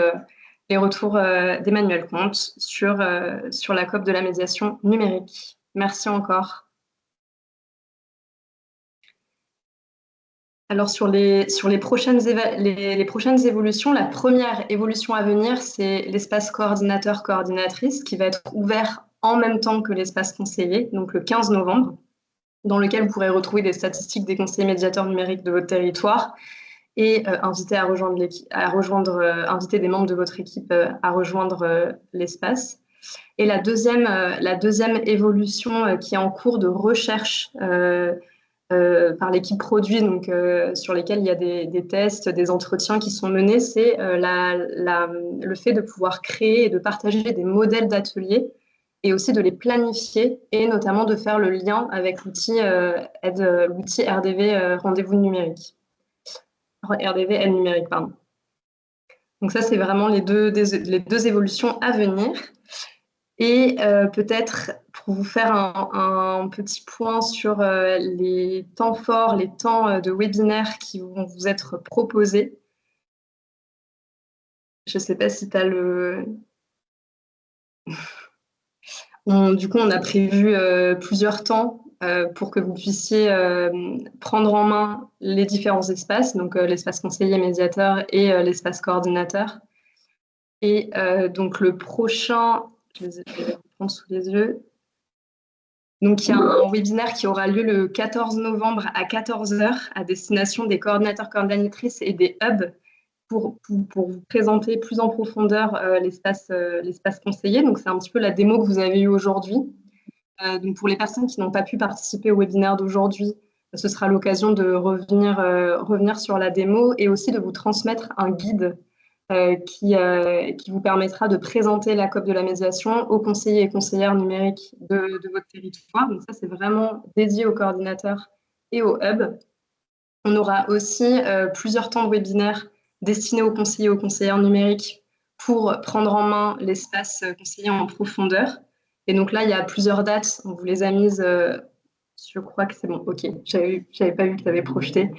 les retours d'Emmanuel Comte sur la COP de la médiation numérique. Merci encore. Alors, sur les prochaines évolutions, la première évolution à venir, c'est l'espace coordinateur-coordinatrice qui va être ouvert en même temps que l'espace conseiller, donc le 15 novembre, dans lequel vous pourrez retrouver des statistiques des conseillers médiateurs numériques de votre territoire et inviter des membres de votre équipe à rejoindre l'espace. Et la deuxième évolution qui est en cours de recherche par l'équipe produit, donc sur lesquels il y a des tests, des entretiens qui sont menés, c'est le fait de pouvoir créer et de partager des modèles d'ateliers et aussi de les planifier et notamment de faire le lien avec l'outil RDV rendez-vous numérique. RDV aide numérique, pardon. Donc ça, c'est vraiment les deux évolutions à venir. Et peut-être pour vous faire un petit point sur les temps forts, les temps de webinaire qui vont vous être proposés. Je ne sais pas si tu as le... Du coup, on a prévu plusieurs temps pour que vous puissiez prendre en main les différents espaces, donc l'espace conseiller médiateur et l'espace coordinateur. Et donc le prochain, je vais le prendre sous les yeux. Donc, il y a un webinaire qui aura lieu le 14 novembre à 14 h à destination des coordinateurs, coordinatrices et des hubs pour vous présenter plus en profondeur l'espace conseillé. Donc, c'est un petit peu la démo que vous avez eue aujourd'hui. Donc, pour les personnes qui n'ont pas pu participer au webinaire d'aujourd'hui, ce sera l'occasion de revenir sur la démo et aussi de vous transmettre un guide qui vous permettra de présenter la COP de la médiation aux conseillers et conseillères numériques de votre territoire. Donc ça, c'est vraiment dédié aux coordinateurs et aux hubs. On aura aussi plusieurs temps de webinaire destinés aux conseillers et aux conseillères numériques pour prendre en main l'espace conseiller en profondeur. Et donc là, il y a plusieurs dates. On vous les a mises. Je crois que c'est bon. OK, j'avais pas vu que tu avais projeté.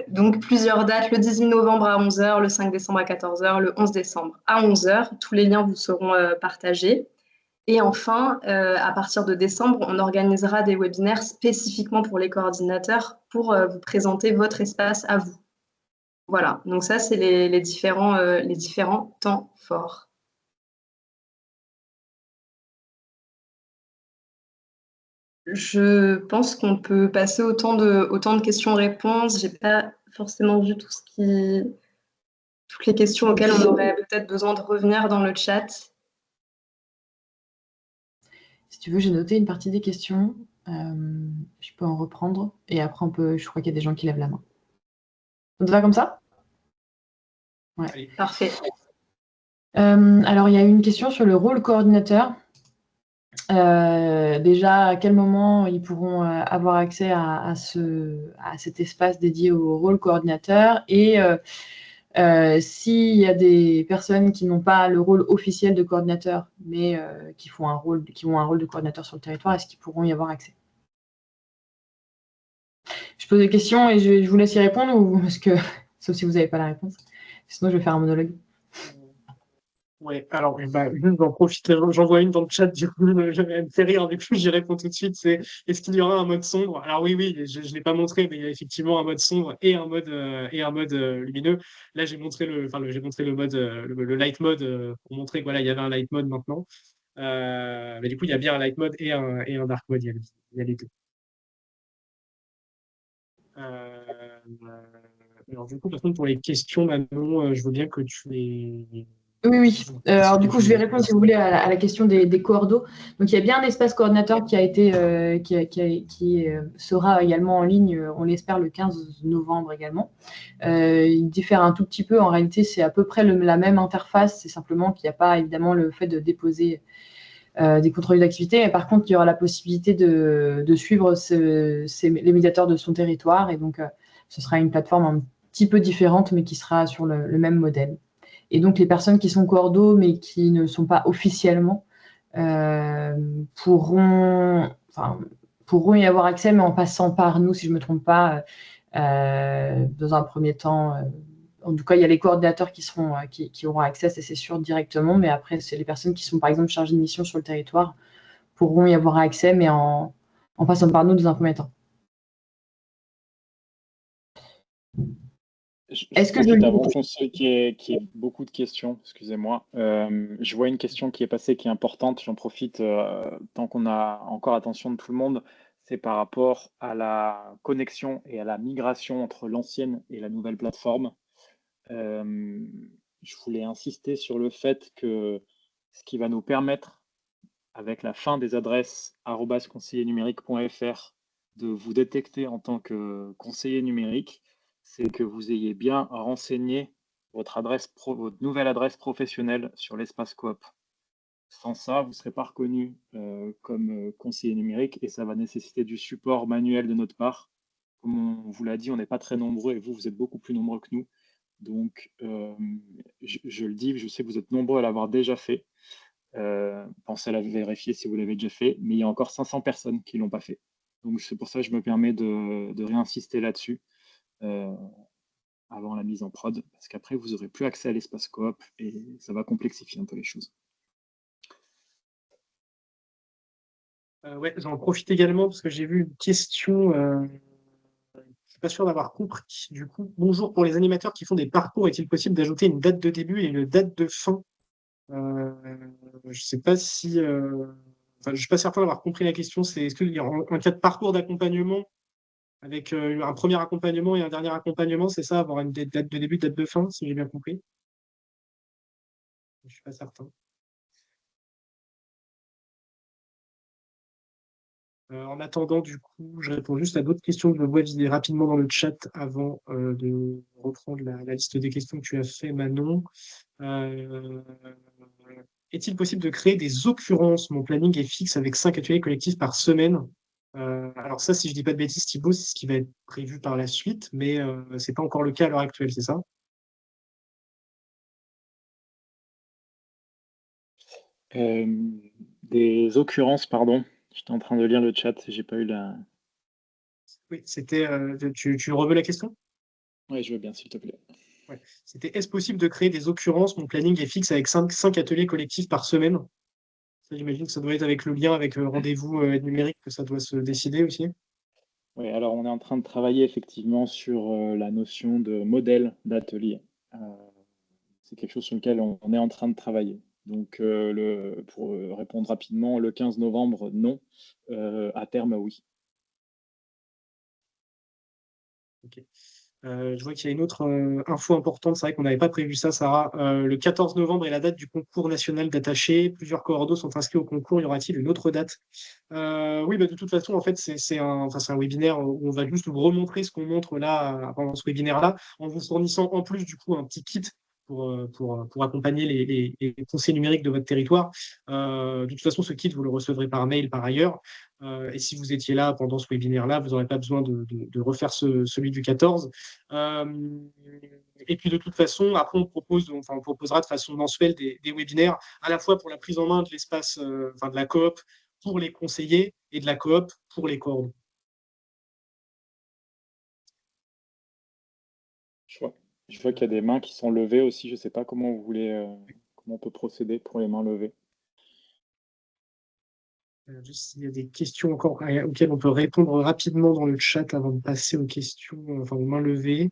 Donc, plusieurs dates. Le 18 novembre à 11 h, le 5 décembre à 14 h, le 11 décembre à 11 h. Tous les liens vous seront partagés. Et enfin, à partir de décembre, on organisera des webinaires spécifiquement pour les coordinateurs pour vous présenter votre espace à vous. Voilà, donc ça, c'est les différents temps forts. Je pense qu'on peut passer au temps de questions-réponses. Je n'ai pas forcément vu toutes les questions auxquelles on aurait peut-être besoin de revenir dans le chat. Si tu veux, j'ai noté une partie des questions. Je peux en reprendre. Et après, je crois qu'il y a des gens qui lèvent la main. Ça te va comme ça? Ouais. Allez. Parfait. Alors, il y a une question sur le rôle coordinateur. Déjà, à quel moment ils pourront avoir accès à cet espace dédié au rôle coordinateur et s'il y a des personnes qui n'ont pas le rôle officiel de coordinateur, mais qui ont un rôle de coordinateur sur le territoire, est-ce qu'ils pourront y avoir accès? Je pose des questions et je vous laisse y répondre, ou parce que, sauf si vous n'avez pas la réponse. Sinon, je vais faire un monologue. Ouais, alors j'en profite, j'en vois une dans le chat, du coup, elle me fait rire, du coup, j'y réponds tout de suite, c'est est-ce qu'il y aura un mode sombre? Alors oui, je ne l'ai pas montré, mais il y a effectivement un mode sombre et un mode lumineux. Là, j'ai montré le mode, le light mode pour montrer que voilà, il y avait un light mode maintenant. Mais du coup, il y a bien un light mode et un dark mode, il y a les deux. Alors du coup, par contre, pour les questions, Manon, je veux bien que tu les... Oui. Alors du coup, je vais répondre, si vous voulez, à la question des coordos. Donc, il y a bien un espace coordinateur qui a été, qui sera également en ligne, on l'espère, le 15 novembre également. Il diffère un tout petit peu. En réalité, c'est à peu près la même interface. C'est simplement qu'il n'y a pas, évidemment, le fait de déposer des contrôles d'activité. Mais par contre, il y aura la possibilité de suivre les médiateurs de son territoire. Et donc, ce sera une plateforme un petit peu différente, mais qui sera sur le même modèle. Et donc, les personnes qui sont coordos, mais qui ne sont pas officiellement, pourront y avoir accès, mais en passant par nous, si je ne me trompe pas, dans un premier temps. En tout cas, il y a les coordinateurs qui auront accès, ça c'est sûr, directement. Mais après, c'est les personnes qui sont, par exemple, chargées de mission sur le territoire pourront y avoir accès, mais en passant par nous dans un premier temps. Est-ce que je avant qu'on sait qu'il y ait beaucoup de questions, excusez-moi. Je vois une question qui est passée qui est importante, j'en profite tant qu'on a encore attention de tout le monde, c'est par rapport à la connexion et à la migration entre l'ancienne et la nouvelle plateforme. Je voulais insister sur le fait que ce qui va nous permettre, avec la fin des adresses @conseillernumérique.fr, de vous détecter en tant que conseiller numérique, c'est que vous ayez bien renseigné votre nouvelle adresse professionnelle sur l'espace coop. Sans ça, vous ne serez pas reconnu comme conseiller numérique et ça va nécessiter du support manuel de notre part. Comme on vous l'a dit, on n'est pas très nombreux et vous êtes beaucoup plus nombreux que nous. Donc, je le dis, je sais que vous êtes nombreux à l'avoir déjà fait. Pensez à la vérifier si vous l'avez déjà fait, mais il y a encore 500 personnes qui ne l'ont pas fait. Donc, c'est pour ça que je me permets de réinsister là-dessus avant la mise en prod, parce qu'après, vous n'aurez plus accès à l'espace coop et ça va complexifier un peu les choses. Ouais, j'en profite également parce que j'ai vu une question, je ne suis pas sûr d'avoir compris. Du coup, bonjour, pour les animateurs qui font des parcours, est-il possible d'ajouter une date de début et une date de fin? Je ne sais pas si je ne suis pas certain d'avoir compris la question. C'est est-ce qu'il y a un cas de parcours d'accompagnement avec un premier accompagnement et un dernier accompagnement, c'est ça, avoir une date de début, date de fin, si j'ai bien compris? Je ne suis pas certain. En attendant, du coup, je réponds juste à d'autres questions que je vois viser rapidement dans le chat avant de reprendre la liste des questions que tu as fait, Manon. Est-il possible de créer des occurrences? Mon planning est fixe avec 5 ateliers collectifs par semaine. Alors ça, si je dis pas de bêtises, Thibaut, c'est ce qui va être prévu par la suite, mais c'est pas encore le cas à l'heure actuelle, c'est ça? Des occurrences, pardon. J'étais en train de lire le chat, j'ai pas eu la. Oui, c'était. Tu reveux la question? Oui, je veux bien, s'il te plaît. Ouais. C'était est-ce possible de créer des occurrences? Mon planning est fixe avec 5 ateliers collectifs par semaine. Ça, j'imagine que ça doit être avec le lien avec rendez-vous numérique que ça doit se décider aussi. Oui, alors on est en train de travailler effectivement sur la notion de modèle d'atelier. C'est quelque chose sur lequel on est en train de travailler. Donc, pour répondre rapidement, le 15 novembre, non. À terme, oui. Ok. Je vois qu'il y a une autre info importante, c'est vrai qu'on n'avait pas prévu ça, Sarah. Le 14 novembre est la date du concours national d'attachés. Plusieurs cohordos sont inscrits au concours. Y aura-t-il une autre date? Oui, bah, de toute façon, en fait, c'est un webinaire où on va juste vous remontrer ce qu'on montre là pendant ce webinaire-là, en vous fournissant en plus du coup un petit kit pour accompagner les conseillers numériques de votre territoire. De toute façon, ce kit, vous le recevrez par mail par ailleurs. Et si vous étiez là pendant ce webinaire-là, vous n'aurez pas besoin de refaire celui du 14. Et puis de toute façon, après, on proposera de façon mensuelle des webinaires, à la fois pour la prise en main de l'espace, de la coop pour les conseillers et de la coop pour les coordons. Je vois qu'il y a des mains qui sont levées aussi. Je ne sais pas comment vous voulez, comment on peut procéder pour les mains levées. Juste s'il y a des questions encore auxquelles on peut répondre rapidement dans le chat avant de passer aux questions, aux mains levées.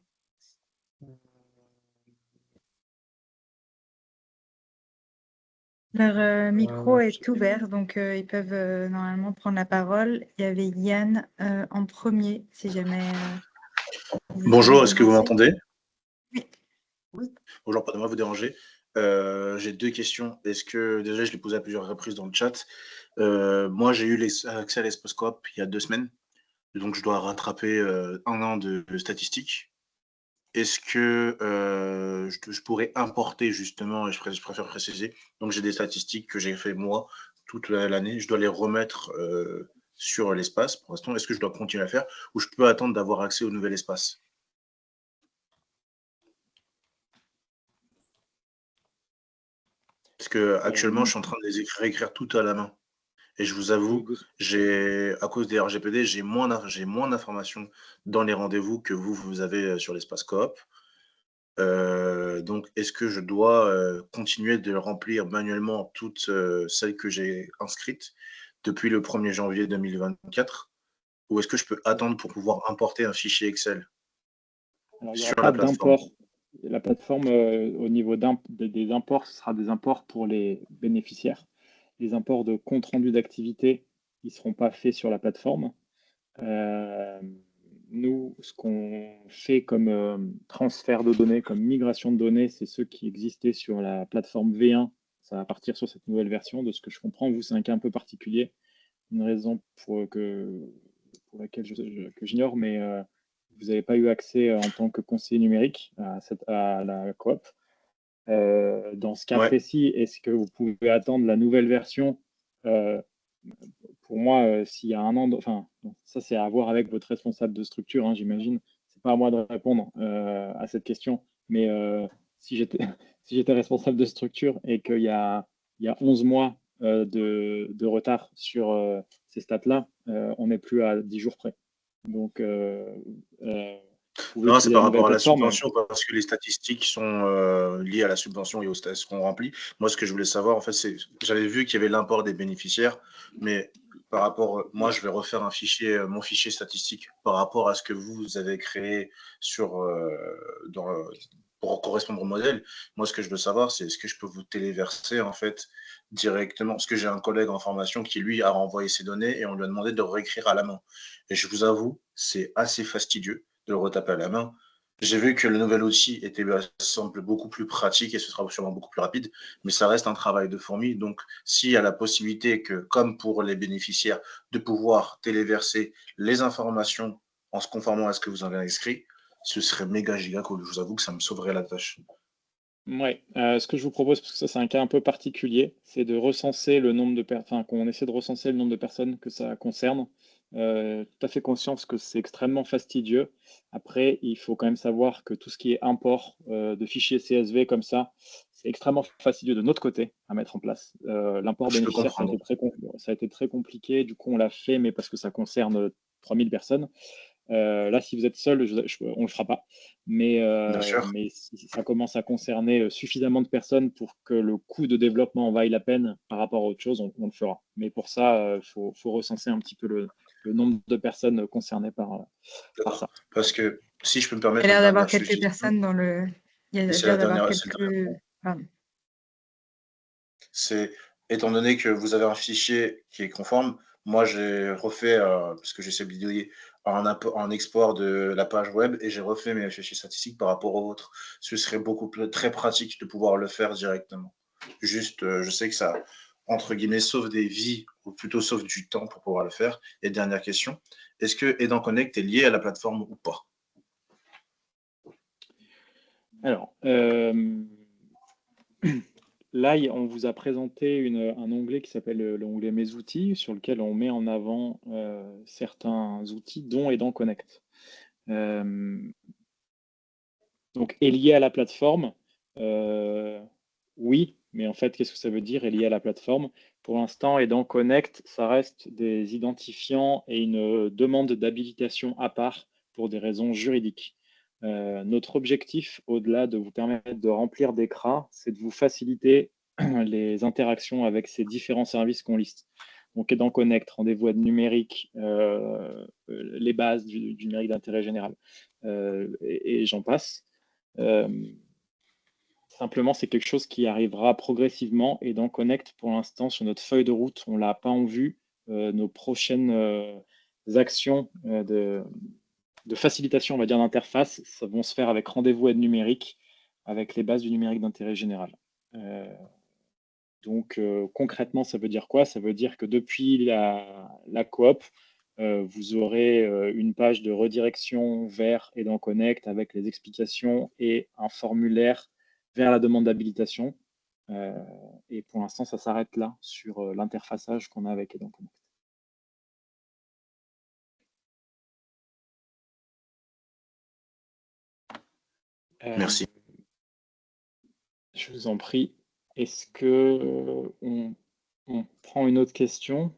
Leur micro est ouvert, donc ils peuvent normalement prendre la parole. Il y avait Yann en premier, si jamais. Bonjour, est-ce que vous m'entendez? Oui. Bonjour, pardonnez-moi de vous déranger. J'ai 2 questions. Est-ce que, déjà, je l'ai posé à plusieurs reprises dans le chat. Moi, j'ai eu accès à l'espace coop il y a 2 semaines, donc je dois rattraper 1 an de statistiques. Est-ce que je pourrais importer justement, et je préfère préciser, donc j'ai des statistiques que j'ai fait moi toute l'année, je dois les remettre sur l'espace pour l'instant. Est-ce que je dois continuer à faire ou je peux attendre d'avoir accès au nouvel espace? Parce que actuellement, je suis en train de les réécrire tout à la main. Et je vous avoue, à cause des RGPD, j'ai moins d'informations dans les rendez-vous que vous avez sur l'espace coop. Donc, est-ce que je dois continuer de remplir manuellement toutes celles que j'ai inscrites depuis le 1er janvier 2024? Ou est-ce que je peux attendre pour pouvoir importer un fichier Excel Alors, il n'y sur aura la pas plateforme? d'import. La plateforme, au niveau des imports, ce sera des imports pour les bénéficiaires. Les imports de compte rendu d'activité, ils ne seront pas faits sur la plateforme. Nous, ce qu'on fait comme transfert de données, comme migration de données, c'est ceux qui existaient sur la plateforme V1. Ça va partir sur cette nouvelle version. De ce que je comprends, vous, c'est un cas un peu particulier. Une raison pour laquelle que j'ignore, mais vous n'avez pas eu accès en tant que conseiller numérique à la coop. Dans ce cas précis, est-ce que vous pouvez attendre la nouvelle version? Pour moi, s'il y a 1 an, ça c'est à voir avec votre responsable de structure, hein, j'imagine. C'est pas à moi de répondre à cette question, mais si j'étais responsable de structure et qu'il y a 11 mois de retard sur ces stats-là, on n'est plus à 10 jours près. Donc, non, c'est par rapport à la subvention, parce que les statistiques sont liées à la subvention et aux stats qu'on remplit. Moi, ce que je voulais savoir, en fait, c'est j'avais vu qu'il y avait l'import des bénéficiaires, mais par rapport, moi, je vais refaire un fichier, mon fichier statistique par rapport à ce que vous avez créé pour correspondre au modèle. Moi, ce que je veux savoir, c'est est-ce que je peux vous téléverser en fait directement, parce que j'ai un collègue en formation qui lui a renvoyé ses données et on lui a demandé de le réécrire à la main. Et je vous avoue, c'est assez fastidieux de le retaper à la main. J'ai vu que le nouvel outil semble beaucoup plus pratique et ce sera sûrement beaucoup plus rapide, mais ça reste un travail de fourmi. Donc, s'il y a la possibilité que, comme pour les bénéficiaires, de pouvoir téléverser les informations en se conformant à ce que vous avez inscrit, ce serait méga giga cool. Je vous avoue que ça me sauverait la tâche. Ouais, ce que je vous propose, parce que ça c'est un cas un peu particulier, c'est de recenser le nombre de personnes, qu'on essaie de recenser le nombre de personnes que ça concerne. Tout à fait conscience que c'est extrêmement fastidieux. Après, il faut quand même savoir que tout ce qui est import de fichiers CSV comme ça, c'est extrêmement fastidieux de notre côté à mettre en place. L'import Je peux bénéficiaire, ça a comprendre. été très compliqué. Du coup, on l'a fait, mais parce que ça concerne 3000 personnes. Là, si vous êtes seul, on ne le fera pas. Mais si ça commence à concerner suffisamment de personnes pour que le coût de développement vaille la peine par rapport à autre chose, on le fera. Mais pour ça, il faut recenser un petit peu le nombre de personnes concernées par ça. Parce que si je peux me Il y permettre a l'air une d'avoir dernière quelques suggestion, personnes dans le. Il y a c'est l'air la d'avoir dernière, quelques. Pardon. c'est étant donné que vous avez un fichier qui est conforme, moi j'ai refait, parce que j'essaie de bidouiller, un export de la page web et j'ai refait mes fichiers statistiques par rapport aux vôtres. Ce serait très pratique de pouvoir le faire directement. Juste, je sais que ça, entre guillemets, sauve des vies, ou plutôt sauve du temps pour pouvoir le faire. Et dernière question, est-ce que Aidant Connect est lié à la plateforme ou pas? Alors, là, on vous a présenté un onglet qui s'appelle l'onglet Mes outils, sur lequel on met en avant certains outils, dont Aidant Connect. Donc, est lié à la plateforme, oui, mais en fait, qu'est-ce que ça veut dire, est lié à la plateforme? Pour l'instant, Aidant Connect, ça reste des identifiants et une demande d'habilitation à part pour des raisons juridiques. Notre objectif, au-delà de vous permettre de remplir des CRA, c'est de vous faciliter les interactions avec ces différents services qu'on liste. Donc, Aidant Connect, rendez-vous aide numérique, les bases du numérique d'intérêt général, et j'en passe. Simplement, c'est quelque chose qui arrivera progressivement et dans Connect, pour l'instant, sur notre feuille de route, on ne l'a pas en vue. Nos prochaines actions de facilitation, on va dire, d'interface, ça vont se faire avec rendez-vous aide numérique, avec les bases du numérique d'intérêt général. Donc, concrètement, ça veut dire quoi? Ça veut dire que depuis la coop, vous aurez une page de redirection vers Aidant Connect avec les explications et un formulaire vers la demande d'habilitation. Et pour l'instant, ça s'arrête là sur l'interfaçage qu'on a avec Aidant Connect. Merci. Je vous en prie. Est-ce que on prend une autre question?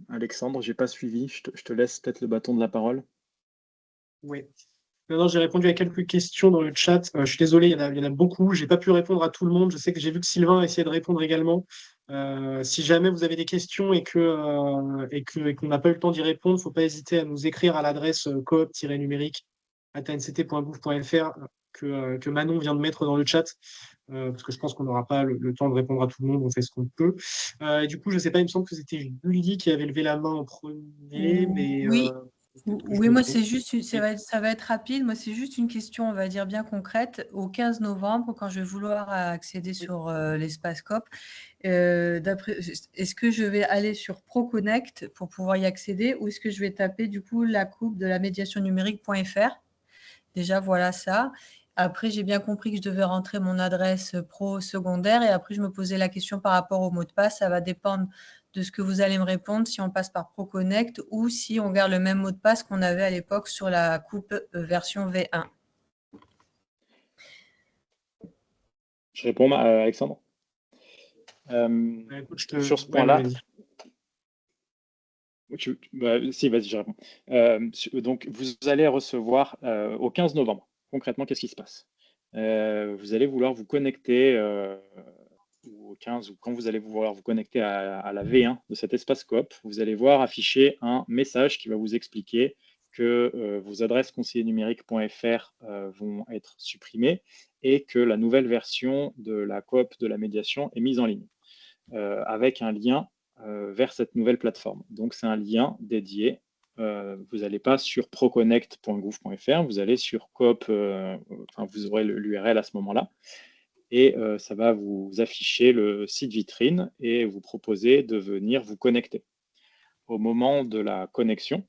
Alexandre, j'ai pas suivi. Je te laisse peut-être le bâton de la parole. Oui. Non, j'ai répondu à quelques questions dans le chat. Je suis désolé, il y en a beaucoup. Je n'ai pas pu répondre à tout le monde. Je sais que j'ai vu que Sylvain a essayé de répondre également. Si jamais vous avez des questions et qu'on n'a pas eu le temps d'y répondre, il ne faut pas hésiter à nous écrire à l'adresse coop-numérique@nct.gouv.fr que Manon vient de mettre dans le chat. Parce que je pense qu'on n'aura pas le temps de répondre à tout le monde, on fait ce qu'on peut. Et du coup, je ne sais pas, il me semble que c'était Julie qui avait levé la main en premier, mais Oui. Oui, moi, c'est juste, ça va être rapide. Moi, c'est juste une question, on va dire, bien concrète. Au 15 novembre, quand je vais vouloir accéder sur l'espace COP, est-ce que je vais aller sur ProConnect pour pouvoir y accéder ou est-ce que je vais taper, du coup, la coupe de la médiation numérique.fr? Déjà, voilà ça. Après, j'ai bien compris que je devais rentrer mon adresse pro secondaire et après, je me posais la question par rapport au mot de passe. Ça va dépendre de ce que vous allez me répondre, si on passe par ProConnect ou si on garde le même mot de passe qu'on avait à l'époque sur la coupe version V1. Je réponds à Alexandre. Écoute, sur ce point-là, vas-y. si, vas-y, je réponds. Donc, vous allez recevoir au 15 novembre. Concrètement, qu'est-ce qui se passe? Vous allez vouloir vous connecter ou au 15, ou quand vous allez vouloir vous connecter à la V1 de cet espace coop, vous allez voir afficher un message qui va vous expliquer que vos adresses conseillernumérique.fr vont être supprimées et que la nouvelle version de la coop de la médiation est mise en ligne avec un lien vers cette nouvelle plateforme. Donc, c'est un lien dédié. Vous n'allez pas sur proconnect.gouv.fr, vous allez sur coop, vous aurez l'URL à ce moment-là. Et ça va vous afficher le site vitrine et vous proposer de venir vous connecter. Au moment de la connexion,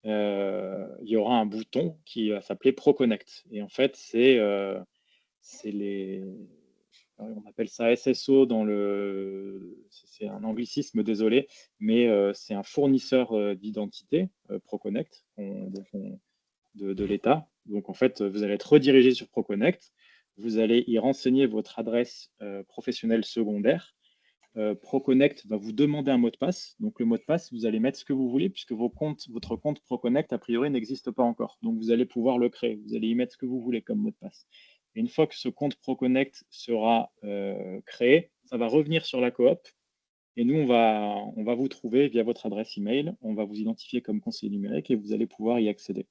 il y aura un bouton qui va s'appeler ProConnect. Et en fait, c'est on appelle ça SSO c'est un anglicisme, désolé, mais c'est un fournisseur d'identité, ProConnect, de l'État. Donc en fait, vous allez être redirigé sur ProConnect. Vous allez y renseigner votre adresse professionnelle secondaire. ProConnect va vous demander un mot de passe. Donc, le mot de passe, vous allez mettre ce que vous voulez puisque votre compte ProConnect, a priori, n'existe pas encore. Donc, vous allez pouvoir le créer. Vous allez y mettre ce que vous voulez comme mot de passe. Et une fois que ce compte ProConnect sera créé, ça va revenir sur la coop. Et nous, on va vous trouver via votre adresse email. On va vous identifier comme conseiller numérique et vous allez pouvoir y accéder.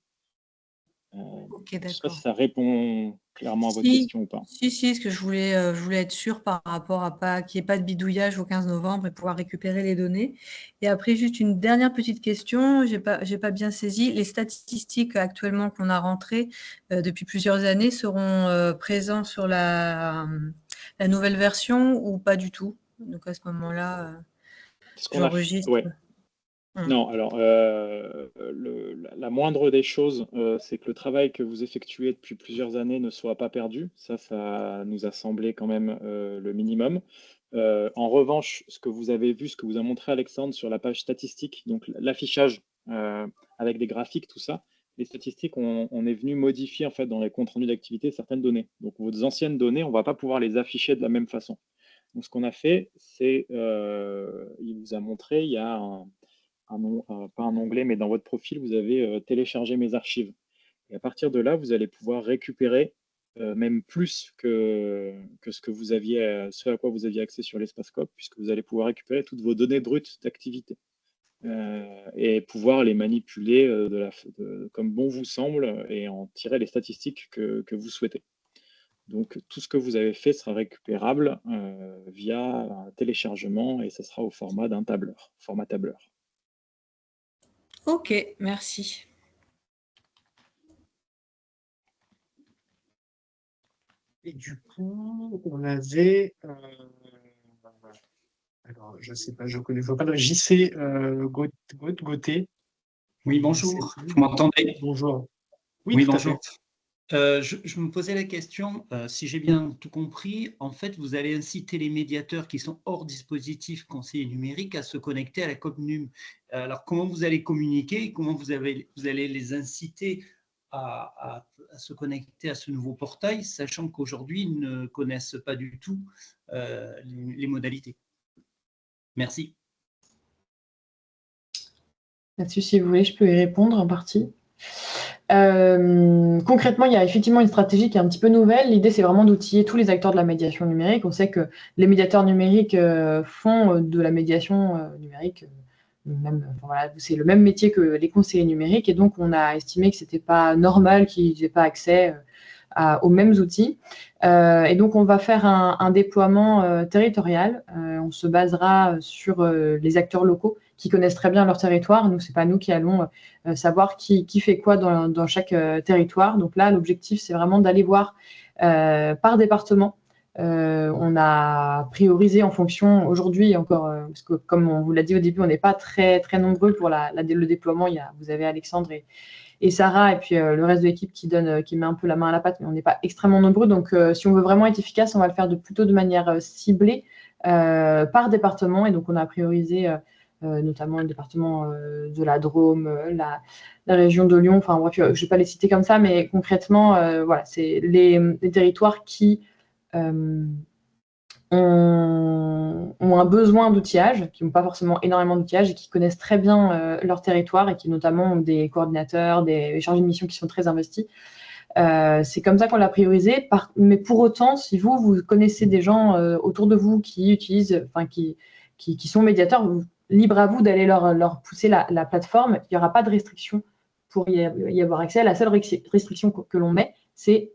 Ok, Je ne sais pas d'accord. si ça répond clairement à votre question ou pas. Si, parce que je voulais être sûre par rapport à qu'il n'y ait pas de bidouillage au 15 novembre et pouvoir récupérer les données. Et après, juste une dernière petite question, j'ai pas bien saisi. Les statistiques actuellement qu'on a rentrées depuis plusieurs années seront présents sur la nouvelle version ou pas du tout? Donc à ce moment-là, j'enregistre. Ouais. Non, alors la moindre des choses, c'est que le travail que vous effectuez depuis plusieurs années ne soit pas perdu. Ça nous a semblé quand même le minimum. En revanche, ce que vous avez vu, ce que vous a montré Alexandre sur la page statistique, donc l'affichage avec des graphiques, tout ça, les statistiques, on est venu modifier en fait dans les comptes rendus d'activité certaines données. Donc vos anciennes données, on ne va pas pouvoir les afficher de la même façon. Donc ce qu'on a fait, c'est, il vous a montré, il y a pas un onglet, mais dans votre profil, vous avez téléchargé mes archives. Et à partir de là, vous allez pouvoir récupérer même plus que ce à quoi vous aviez accès sur l'espace coop, puisque vous allez pouvoir récupérer toutes vos données brutes d'activité et pouvoir les manipuler comme bon vous semble et en tirer les statistiques que vous souhaitez. Donc, tout ce que vous avez fait sera récupérable via un téléchargement et ce sera au format d'un format tableur. Ok, merci. Et du coup, on avait. Alors, je ne sais pas, je ne vois pas le JC Gauthier. Oui, bonjour. Vous m'entendez? Bonjour. Oui, bonjour. Je me posais la question, si j'ai bien tout compris, en fait, vous allez inciter les médiateurs qui sont hors dispositif conseiller numérique à se connecter à la COP-NUM. Alors, comment vous allez communiquer? Comment vous allez les inciter à se connecter à ce nouveau portail, sachant qu'aujourd'hui, ils ne connaissent pas du tout les modalités? Merci. Là-dessus, si vous voulez, je peux y répondre en partie. Concrètement, il y a effectivement une stratégie qui est un petit peu nouvelle. L'idée, c'est vraiment d'outiller tous les acteurs de la médiation numérique. On sait que les médiateurs numériques font de la médiation numérique, c'est le même métier que les conseillers numériques, et donc on a estimé que c'était pas normal qu'ils n'aient pas accès aux mêmes outils. Et donc, on va faire un déploiement territorial. On se basera sur les acteurs locaux qui connaissent très bien leur territoire. Nous, c'est pas nous qui allons savoir qui fait quoi dans chaque territoire. Donc là, l'objectif, c'est vraiment d'aller voir par département. On a priorisé en fonction, aujourd'hui encore, parce que comme on vous l'a dit au début, on n'est pas très, très nombreux pour le déploiement. Vous avez Alexandre et Sarah, et puis le reste de l'équipe qui met un peu la main à la pâte, mais on n'est pas extrêmement nombreux. Donc, si on veut vraiment être efficace, on va le faire plutôt de manière ciblée par département. Et donc, on a priorisé notamment le département de la Drôme, la région de Lyon. Enfin, bref, je ne vais pas les citer comme ça, mais concrètement, voilà, c'est les territoires qui ont un besoin d'outillage, qui n'ont pas forcément énormément d'outillage et qui connaissent très bien leur territoire et qui notamment ont des coordinateurs, des chargés de mission qui sont très investis. C'est comme ça qu'on l'a priorisé. Mais pour autant, si vous connaissez des gens autour de vous qui utilisent, enfin qui sont médiateurs, libre à vous d'aller leur pousser la plateforme. Il n'y aura pas de restriction pour y avoir accès. La seule restriction que l'on met, c'est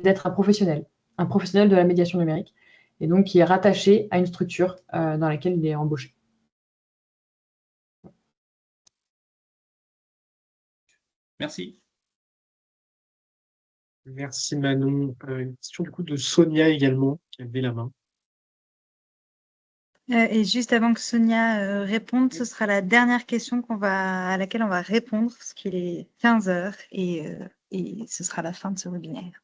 d'être un professionnel de la médiation numérique, et donc qui est rattaché à une structure dans laquelle il est embauché. Merci. Merci Manon. Une question du coup de Sonia également, qui a levé la main. Et juste avant que Sonia réponde, ce sera la dernière question à laquelle on va répondre, parce qu'il est 15 heures et ce sera la fin de ce webinaire.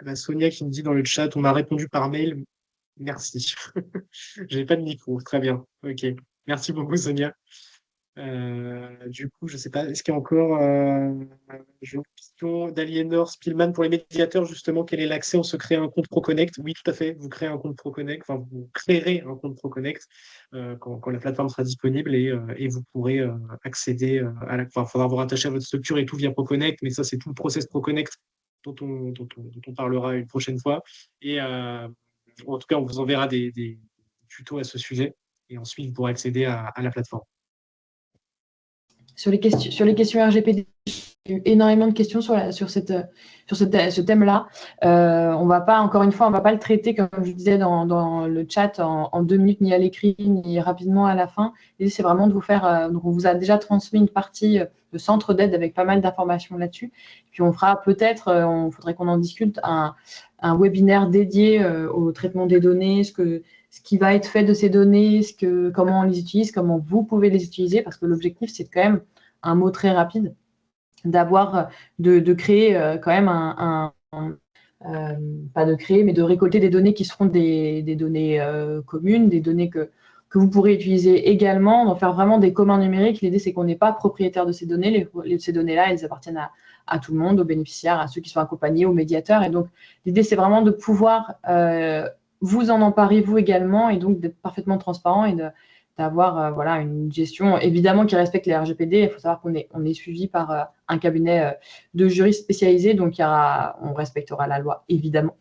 La Sonia qui me dit dans le chat, on m'a répondu par mail. Merci. Je n'ai pas de micro. Très bien. Ok. Merci beaucoup, Sonia. Du coup, je ne sais pas, est-ce qu'il y a encore j'ai une question d'Aliénor Spielmann pour les médiateurs, justement, quel est l'accès? On se crée un compte ProConnect? Oui, tout à fait, vous créez un compte ProConnect, enfin, vous créerez un compte ProConnect quand la plateforme sera disponible et vous pourrez accéder à la. Enfin, il faudra vous rattacher à votre structure et tout via ProConnect, mais ça, c'est tout le process ProConnect dont on parlera une prochaine fois. Et en tout cas, on vous enverra des tutos à ce sujet et ensuite, vous pourrez accéder à la plateforme. Sur les questions RGPD, j'ai eu énormément de questions sur ce thème-là. On va pas, encore une fois, on va pas le traiter, comme je disais dans le chat, en 2 minutes, ni à l'écrit, ni rapidement à la fin. L'idée, c'est vraiment de vous faire. Donc, on vous a déjà transmis une partie de centre d'aide avec pas mal d'informations là-dessus. Puis, on fera peut-être, faudrait qu'on en discute, un webinaire dédié au traitement des données, ce qui va être fait de ces données, comment on les utilise, comment vous pouvez les utiliser, parce que l'objectif, c'est quand même un mot très rapide, de créer quand même pas de créer, mais de récolter des données qui seront des données communes, des données que vous pourrez utiliser également, d'en faire vraiment des communs numériques. L'idée, c'est qu'on n'est pas propriétaire de ces données. Ces données-là, elles appartiennent à tout le monde, aux bénéficiaires, à ceux qui sont accompagnés, aux médiateurs. Et donc, l'idée, c'est vraiment de pouvoir vous en emparer, vous également, et donc d'être parfaitement transparent et d'avoir une gestion, évidemment, qui respecte les RGPD. Il faut savoir qu'on est suivi par un cabinet de juristes spécialisés, donc on respectera la loi, évidemment.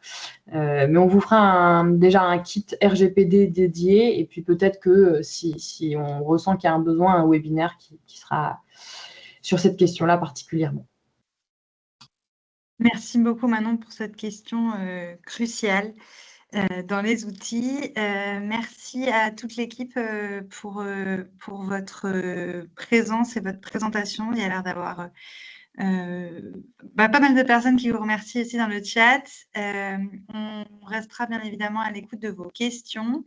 Mais on vous fera déjà un kit RGPD dédié, et puis peut-être que si on ressent qu'il y a un besoin, un webinaire qui sera sur cette question-là particulièrement. Merci beaucoup Manon pour cette question cruciale dans les outils. Merci à toute l'équipe pour votre présence et votre présentation. Il y a l'air d'avoir pas mal de personnes qui vous remercient aussi dans le chat. On restera bien évidemment à l'écoute de vos questions.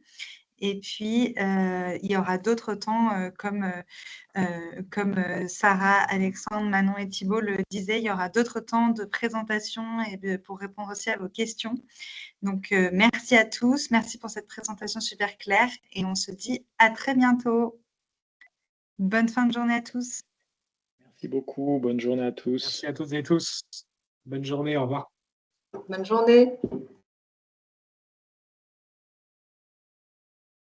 Et puis, il y aura d'autres temps, comme Sarah, Alexandre, Manon et Thibault le disaient, il y aura d'autres temps de présentation et pour répondre aussi à vos questions. Donc, merci à tous. Merci pour cette présentation super claire. Et on se dit à très bientôt. Bonne fin de journée à tous. Merci beaucoup. Bonne journée à tous. Merci à toutes et tous. Bonne journée. Au revoir. Bonne journée.